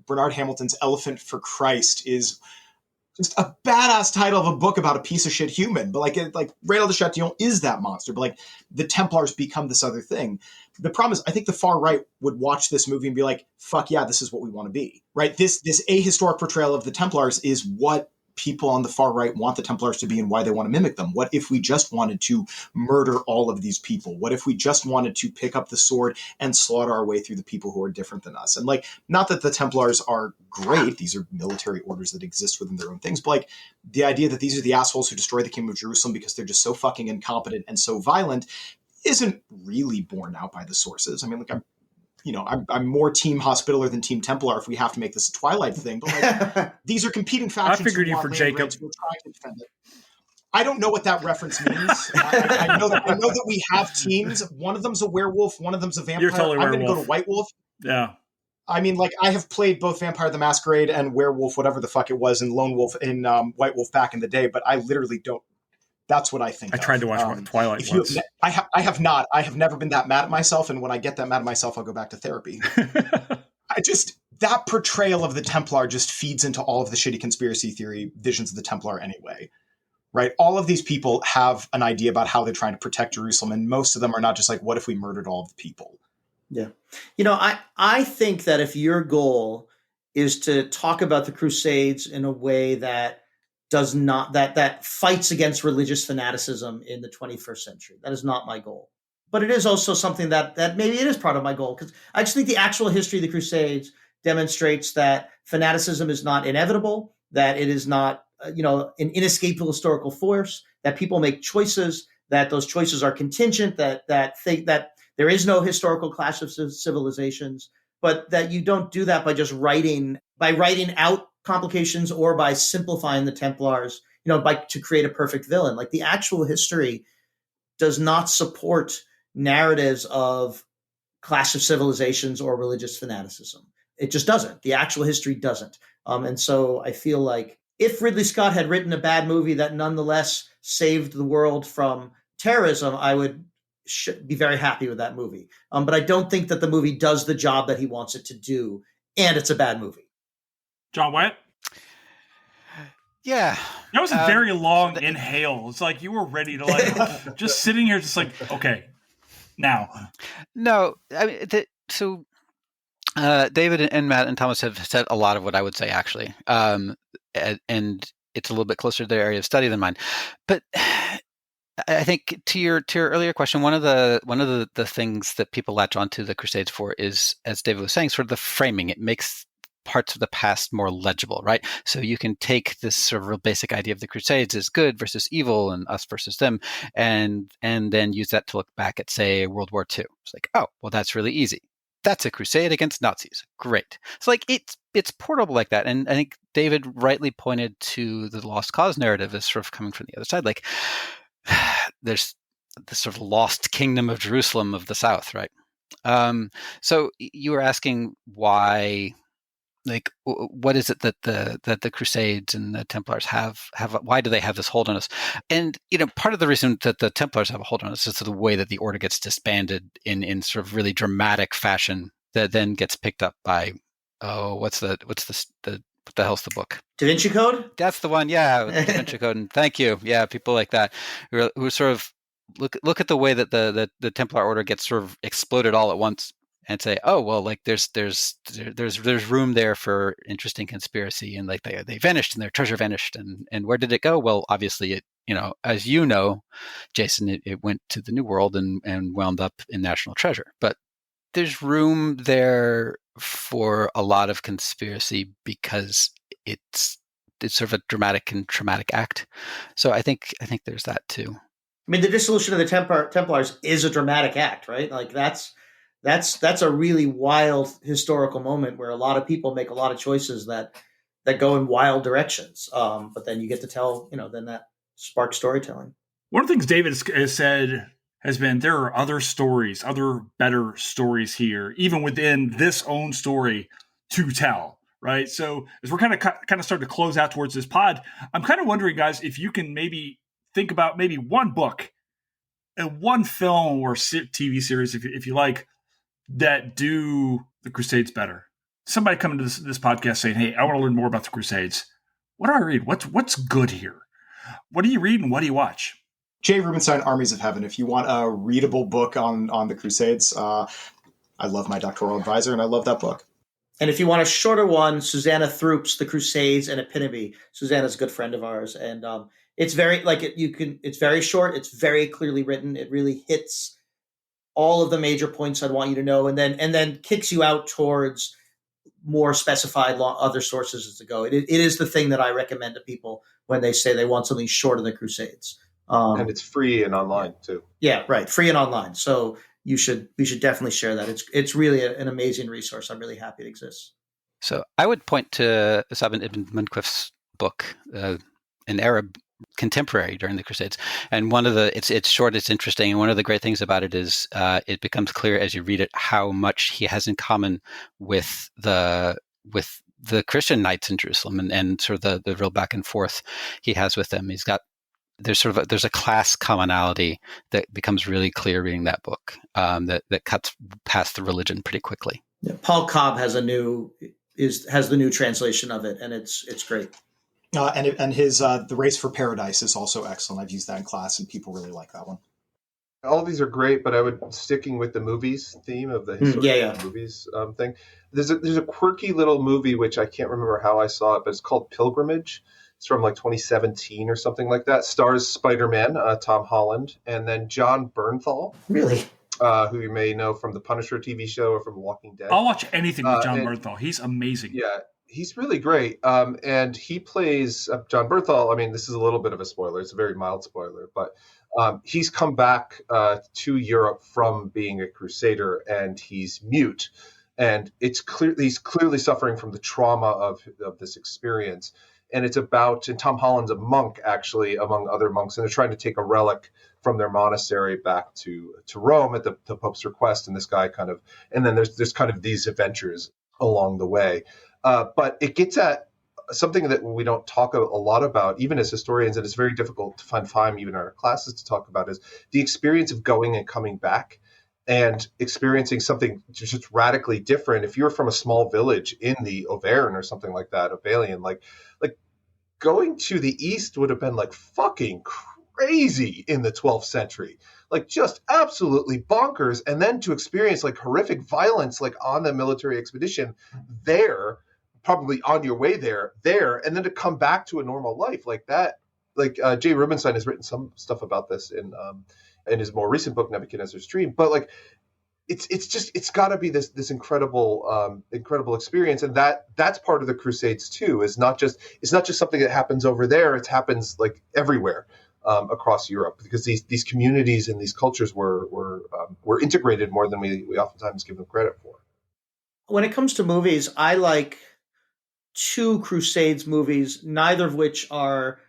Bernard Hamilton's Elephant for Christ is just a badass title of a book about a piece of shit human. But like Reynald de Chatillon is that monster. But like the Templars become this other thing. The problem is, I think the far right would watch this movie and be like, "Fuck yeah, this is what we want to be." Right? This ahistoric portrayal of the Templars is what people on the far right want the Templars to be and why they want to mimic them. What if we just wanted to murder all of these people? What if we just wanted to pick up the sword and slaughter our way through the people who are different than us? And like, not that the Templars are great. These are military orders that exist within their own things. But like the idea that these are the assholes who destroy the Kingdom of Jerusalem because they're just so fucking incompetent and so violent isn't really borne out by the sources. I mean, like I'm more Team Hospitaller than Team Templar if we have to make this a Twilight thing. But like, these are competing factions. I figured you for Jacob. Who are trying to defend it. I don't know what that reference means. I know that we have teams. One of them's a werewolf. One of them's a vampire. You're totally I'm going to go to White Wolf. Yeah. I mean, like I have played both Vampire the Masquerade and Werewolf, whatever the fuck it was, and Lone Wolf in White Wolf back in the day. But I literally don't. That's what I think. I tried to watch Twilight once. I have not. I have never been that mad at myself, and when I get that mad at myself, I'll go back to therapy. That portrayal of the Templar just feeds into all of the shitty conspiracy theory visions of the Templar anyway, right? All of these people have an idea about how they're trying to protect Jerusalem, and most of them are not just like, what if we murdered all of the people? Yeah. I think that if your goal is to talk about the Crusades in a way that does not that fights against religious fanaticism in the 21st century. That is not my goal. But it is also something that maybe it is part of my goal, because I just think the actual history of the Crusades demonstrates that fanaticism is not inevitable, that it is not an inescapable historical force, that people make choices, that those choices are contingent, that there is no historical clash of civilizations, but that you don't do that by just writing out complications or by simplifying the Templars, to create a perfect villain. Like the actual history does not support narratives of clash of civilizations or religious fanaticism. It just doesn't. The actual history doesn't. And so I feel like if Ridley Scott had written a bad movie that nonetheless saved the world from terrorism, I would be very happy with that movie. But I don't think that the movie does the job that he wants it to do, and it's a bad movie. John Wyatt? Yeah. That was a very long inhale. It's like you were ready to just sitting here just like, okay, now. No, I mean, David and Matt and Thomas have said a lot of what I would say, actually. And it's a little bit closer to their area of study than mine. But I think to your earlier question, one of the things that people latch onto the Crusades for is, as David was saying, sort of the framing. It makes parts of the past more legible, right? So you can take this sort of real basic idea of the Crusades as good versus evil and us versus them, and then use that to look back at, say, World War II. It's like, oh, well, that's really easy. That's a crusade against Nazis. Great. So like it's portable like that. And I think David rightly pointed to the lost cause narrative as sort of coming from the other side. Like there's this sort of lost kingdom of Jerusalem of the South, right? So you were asking why, like, what is it that the Crusades and the Templars have? Why do they have this hold on us? And part of the reason that the Templars have a hold on us is the way that the order gets disbanded in sort of really dramatic fashion that then gets picked up by what the hell's the book? Da Vinci Code? That's the one, yeah, Da Vinci Code. And thank you, yeah, people like that who sort of look at the way that the Templar order gets sort of exploded all at once. And say, oh well, like there's room there for interesting conspiracy, and like they vanished and their treasure vanished, and where did it go? Well, obviously it, as Jason, it went to the New World and wound up in National Treasure. But there's room there for a lot of conspiracy because it's sort of a dramatic and traumatic act. So I think there's that too. I mean, the dissolution of the Templars is a dramatic act, right? Like that's a really wild historical moment where a lot of people make a lot of choices that go in wild directions. But then you get to tell, then that sparks storytelling. One of the things David has said has been there are other stories, other better stories here, even within this own story to tell, right? So as we're kind of starting to close out towards this pod, I'm kind of wondering, guys, if you can maybe think about maybe one book one film or TV series, if you like, that do the Crusades better. Somebody coming to this podcast saying, "Hey, I want to learn more about the Crusades. What do I read? What's good here? What do you read and what do you watch?" Jay Rubenstein, Armies of Heaven. If you want a readable book on the Crusades, I love my doctoral advisor, and I love that book. And if you want a shorter one, Susanna Throop's The Crusades and Epitome. Susanna's a good friend of ours, and it's very it's very short. It's very clearly written. It really hits all of the major points I'd want you to know, and then kicks you out towards more specified other sources as to go. It is the thing that I recommend to people when they say they want something short of the Crusades. And it's free and online too. Yeah, right. Free and online. So we should definitely share that. It's really an amazing resource. I'm really happy it exists. So I would point to Sabin ibn Munqif's book, an Arab contemporary during the Crusades, and one of it's short, it's interesting, and one of the great things about it is it becomes clear as you read it how much he has in common with the Christian knights in Jerusalem, and sort of the real back and forth he has with them. There's a class commonality that becomes really clear reading that book, that cuts past the religion pretty quickly. Yeah, Paul Cobb has the new translation of it, and it's great. And his The Race for Paradise is also excellent. I've used that in class, and people really like that one. All of these are great, but I would sticking with the movies theme of the historical movies thing. There's a quirky little movie which I can't remember how I saw it, but it's called Pilgrimage. It's from like 2017 or something like that. Stars Spider-Man, Tom Holland, and then John Bernthal. Really? Who you may know from the Punisher TV show or from Walking Dead. I'll watch anything with John Bernthal. He's amazing. Yeah, he's really great. And he plays John Bernthal. I mean, this is a little bit of a spoiler. It's a very mild spoiler, but he's come back to Europe from being a crusader, and he's mute. And he's clearly suffering from the trauma of this experience. And it's and Tom Holland's a monk, actually, among other monks, and they're trying to take a relic from their monastery back to Rome at the Pope's request. And this guy and then there's kind of these adventures along the way. But it gets at something that we don't talk a lot about, even as historians, and it's very difficult to find time even in our classes to talk about, is the experience of going and coming back and experiencing something just radically different. If you're from a small village in the Auvergne or something like that, Avalion, like going to the East would have been like fucking crazy in the 12th century, like just absolutely bonkers. And then to experience like horrific violence, like on the military expedition there, probably on your way there, and then to come back to a normal life like that. Like Jay Rubenstein has written some stuff about this in his more recent book, Nebuchadnezzar's Dream. But like, it's got to be this incredible experience, and that's part of the Crusades too. It's not just something that happens over there; it happens like everywhere across Europe, because these communities and these cultures were integrated more than we oftentimes give them credit for. When it comes to movies, I like two Crusades movies, neither of which are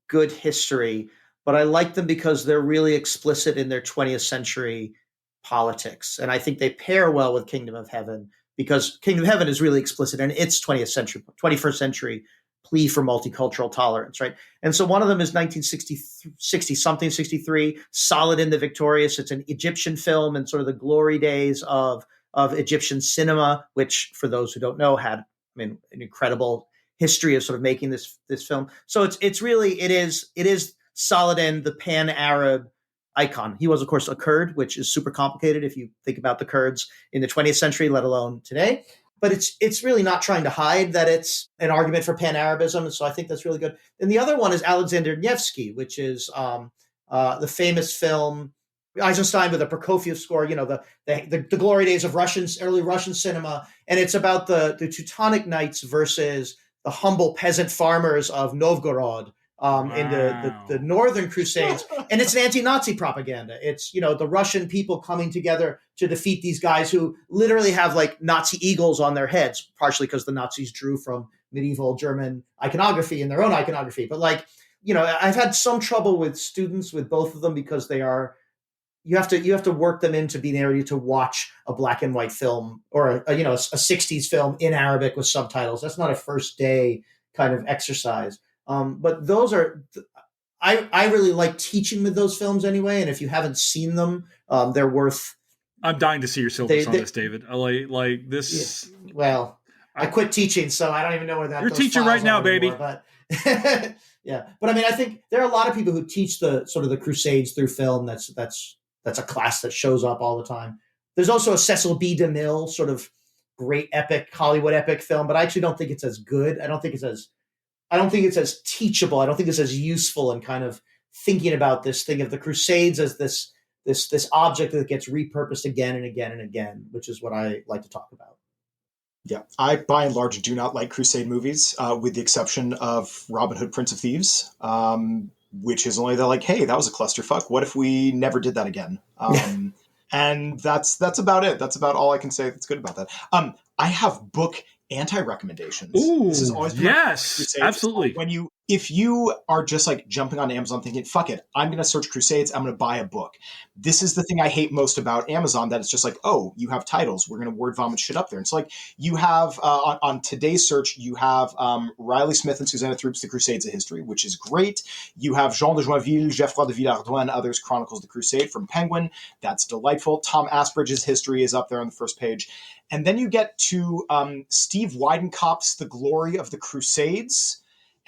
good history, but I like them because they're really explicit in their 20th century politics. And I think they pair well with Kingdom of Heaven, because Kingdom of Heaven is really explicit in its 21st century plea for multicultural tolerance, right? And so one of them is 63, Saladin the Victorious. It's an Egyptian film and sort of the glory days of Egyptian cinema, which, for those who don't know, had an incredible history of sort of making this film. So it is Saladin, the pan-Arab icon. He was, of course, a Kurd, which is super complicated if you think about the Kurds in the 20th century, let alone today. But it's really not trying to hide that it's an argument for pan-Arabism. And so I think that's really good. And the other one is Alexander Nevsky, which is the famous film Eisenstein with a Prokofiev score, the glory days of early Russian cinema. And it's about the Teutonic Knights versus the humble peasant farmers of Novgorod in the Northern Crusades. And it's an anti-Nazi propaganda. It's, the Russian people coming together to defeat these guys who literally have like Nazi eagles on their heads, partially because the Nazis drew from medieval German iconography in their own iconography. But I've had some trouble with students with both of them because you have to work them into being able to watch a black and white film or a 60s film in Arabic with subtitles. That's not a first day kind of exercise. But I really like teaching with those films anyway. And if you haven't seen them, they're worth. I'm dying to see your syllabus on this, David. I like this. Yeah, well, I quit teaching, so I don't even know where that. You're teaching right now, baby. But yeah, but I mean, I think there are a lot of people who teach the sort of the Crusades through film. That's a class that shows up all the time. There's also a Cecil B. DeMille sort of great epic Hollywood epic film, but I actually don't think it's as good. I don't think it's as teachable. I don't think it's as useful in kind of thinking about this thing of the Crusades as this object that gets repurposed again and again and again, which is what I like to talk about. Yeah, I by and large do not like Crusade movies, with the exception of Robin Hood, Prince of Thieves, which is only like, hey, that was a clusterfuck. What if we never did that again? And that's about it. That's about all I can say that's good about that. I have book anti-recommendations. Ooh, this has always been yes, absolutely. If you are just like jumping on Amazon thinking, fuck it, I'm going to search Crusades, I'm going to buy a book. This is the thing I hate most about Amazon, that it's just like, oh, you have titles, we're going to word vomit shit up there. And it's like, you have, on today's search, you have Riley Smith and Susanna Throop's The Crusades of History, which is great. You have Jean de Joinville, Geoffroy de Villardois, and others, Chronicles of the Crusade from Penguin. That's delightful. Tom Asbridge's history is up there on the first page. And then you get to Steve Weidenkopf's The Glory of the Crusades,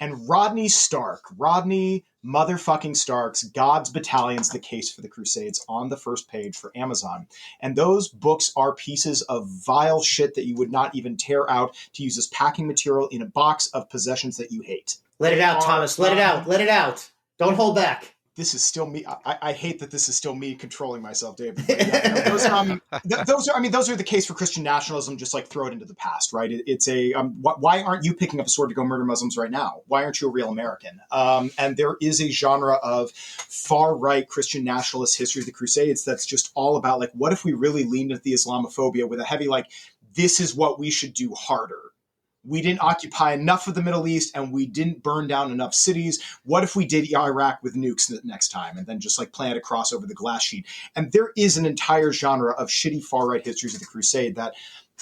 and Rodney motherfucking Stark's God's Battalions, The Case for the Crusades on the first page for Amazon. And those books are pieces of vile shit that you would not even tear out to use as packing material in a box of possessions that you hate. Let it out, Thomas. Let it out. Let it out. Don't hold back. This is still me. I hate that this is still me controlling myself, David. Yeah, those are the case for Christian nationalism. Just like throw it into the past, right? It's a why aren't you picking up a sword to go murder Muslims right now? Why aren't you a real American? And there is a genre of far right Christian nationalist history of the Crusades that's just all about like, what if we really leaned into the Islamophobia with a heavy like, this is what we should do harder. We didn't occupy enough of the Middle East and we didn't burn down enough cities. What if we did Iraq with nukes next time and then just like plant a cross over the glass sheet? And there is an entire genre of shitty far-right histories of the Crusade that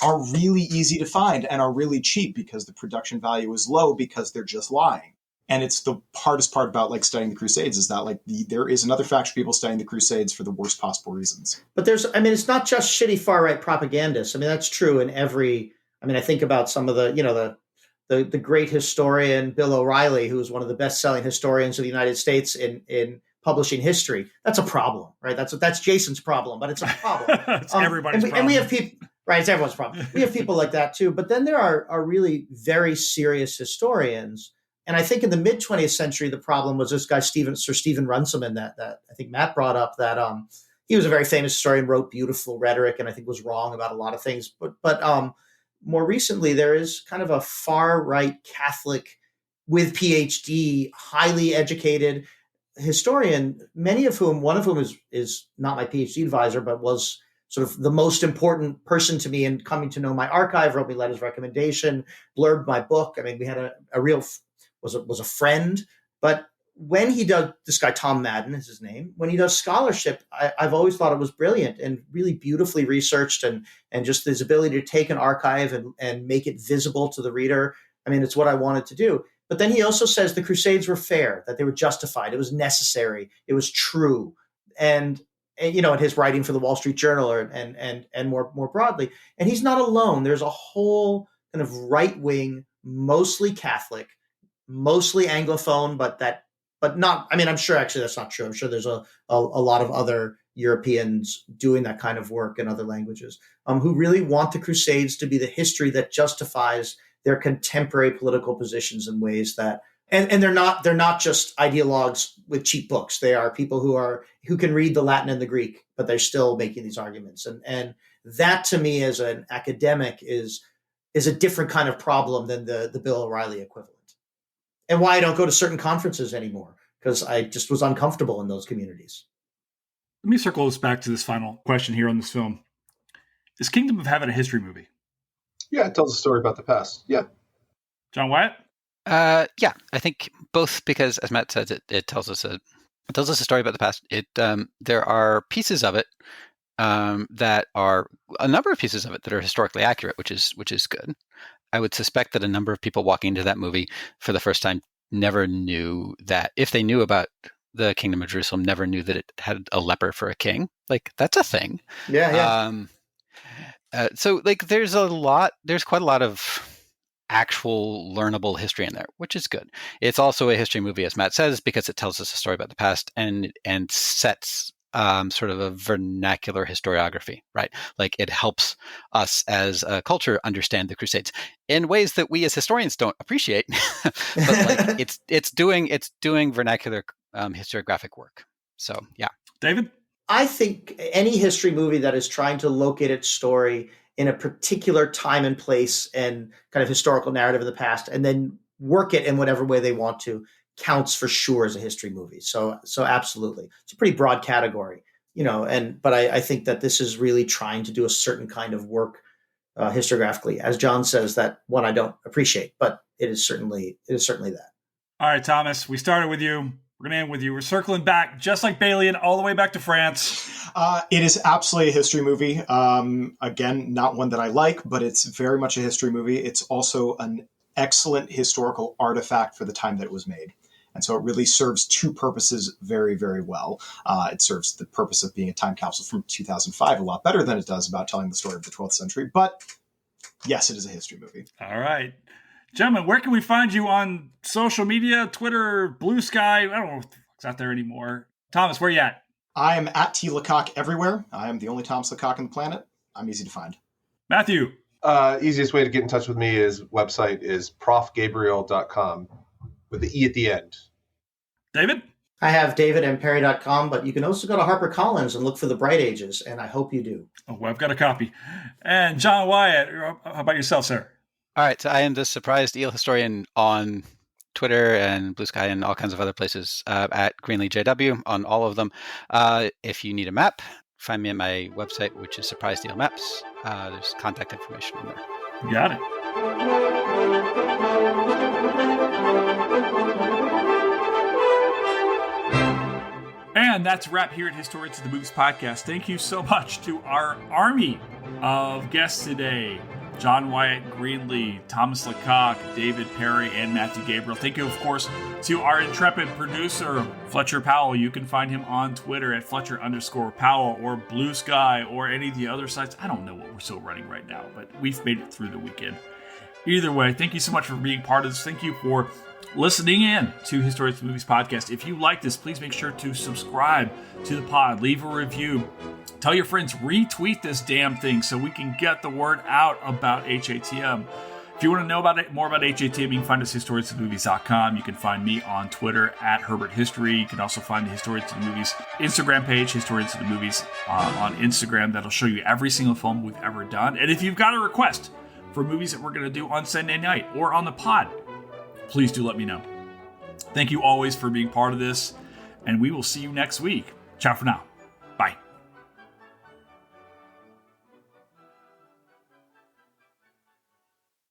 are really easy to find and are really cheap because the production value is low because they're just lying. And it's the hardest part about like studying the Crusades is that like there is another faction of people studying the Crusades for the worst possible reasons. But it's not just shitty far-right propagandists. I mean, that's true in every... I think about some of the great historian Bill O'Reilly, who is one of the best-selling historians of the United States in publishing history. That's a problem, right? That's Jason's problem, but it's a problem. It's everybody's problem. And we have people, right? It's everyone's problem. We have people like that too. But then there are really very serious historians. And I think in the mid 20th century, the problem was this guy Sir Stephen Runciman that I think Matt brought up. That he was a very famous historian, wrote beautiful rhetoric, and I think was wrong about a lot of things. But more recently, there is kind of a far-right Catholic with PhD, highly educated historian, one of whom is not my PhD advisor, but was sort of the most important person to me in coming to know my archive, wrote me letters of recommendation, blurbed my book. I mean, we had was a friend. But when he does, this guy Tom Madden is his name, when he does scholarship, I've always thought it was brilliant and really beautifully researched and just his ability to take an archive and make it visible to the reader. I mean, it's what I wanted to do. But then he also says the Crusades were fair, that they were justified, it was necessary, it was true. And in his writing for the Wall Street Journal and more broadly. And he's not alone. There's a whole kind of right-wing, mostly Catholic, mostly Anglophone, but not, I'm sure actually that's not true. I'm sure there's a lot of other Europeans doing that kind of work in other languages who really want the Crusades to be the history that justifies their contemporary political positions in ways that, and they're not just ideologues with cheap books. They are people who can read the Latin and the Greek, but they're still making these arguments. And that to me as an academic is a different kind of problem than the Bill O'Reilly equivalent. And why I don't go to certain conferences anymore, because I just was uncomfortable in those communities. Let me circle this back to this final question here on this film. Is Kingdom of Heaven a history movie? Yeah, it tells a story about the past. Yeah. John Wyatt? Yeah, I think both because, as Matt said, it tells us a story about the past. There are pieces of it that are a number of pieces of it that are historically accurate, which is good. I would suspect that a number of people walking into that movie for the first time never knew that, if they knew about the Kingdom of Jerusalem, never knew that it had a leper for a king. Like, that's a thing. Yeah. So like there's quite a lot of actual learnable history in there, which is good. It's also a history movie, as Matt says, because it tells us a story about the past and sets sort of a vernacular historiography, right? Like, it helps us as a culture understand the Crusades in ways that we as historians don't appreciate. But like it's doing vernacular historiographic work. So yeah. David? I think any history movie that is trying to locate its story in a particular time and place and kind of historical narrative of the past, and then work it in whatever way they want to, counts for sure as a history movie. So absolutely. It's a pretty broad category, but I think that this is really trying to do a certain kind of work historiographically. As John says, that one I don't appreciate, but it is certainly that. All right, Thomas, we started with you. We're going to end with you. We're circling back, just like Balian, all the way back to France. It is absolutely a history movie. Again, not one that I like, but it's very much a history movie. It's also an excellent historical artifact for the time that it was made. And so it really serves two purposes very, very well. It serves the purpose of being a time capsule from 2005 a lot better than it does about telling the story of the 12th century. But yes, it is a history movie. All right. Gentlemen, where can we find you on social media, Twitter, Blue Sky? I don't know if it's out there anymore. Thomas, where you at? I am at T. Lecaque everywhere. I am the only Thomas Lecaque on the planet. I'm easy to find. Matthew? Easiest way to get in touch with me website is profgabriel.com with the E at the end. David? I have davidandperry.com, but you can also go to HarperCollins and look for The Bright Ages, and I hope you do. Oh, well, I've got a copy. And John Wyatt, how about yourself, sir? All right, so I am the surprised eel historian on Twitter and Blue Sky and all kinds of other places at Greenlee JW on all of them. If you need a map, find me at my website, which is Surprised Eel Maps. There's contact information on there. You got it. And that's a wrap here at Historians of the Movies Podcast. Thank you so much to our army of guests today. John Wyatt Greenlee, Thomas Lecaque, David Perry, and Matthew Gabriele. Thank you, of course, to our intrepid producer, Fletcher Powell. You can find him on Twitter at Fletcher_Powell or Blue Sky or any of the other sites. I don't know what we're still running right now, but we've made it through the weekend. Either way, thank you so much for being part of this. Thank you for listening in to Historians of the Movies Podcast. If you like this, please make sure to subscribe to the pod, leave a review, tell your friends, retweet this damn thing so we can get the word out about HATM. If you want to know more about HATM, you can find us at historiansofthemovies.com. You can find me on Twitter at Herbert History. You can also find the Historians of the Movies Instagram page, Historians of the Movies on Instagram. That'll show you every single film we've ever done. And if you've got a request for movies that we're going to do on Sunday night or on the pod, please do let me know. Thank you always for being part of this, and we will see you next week. Ciao for now.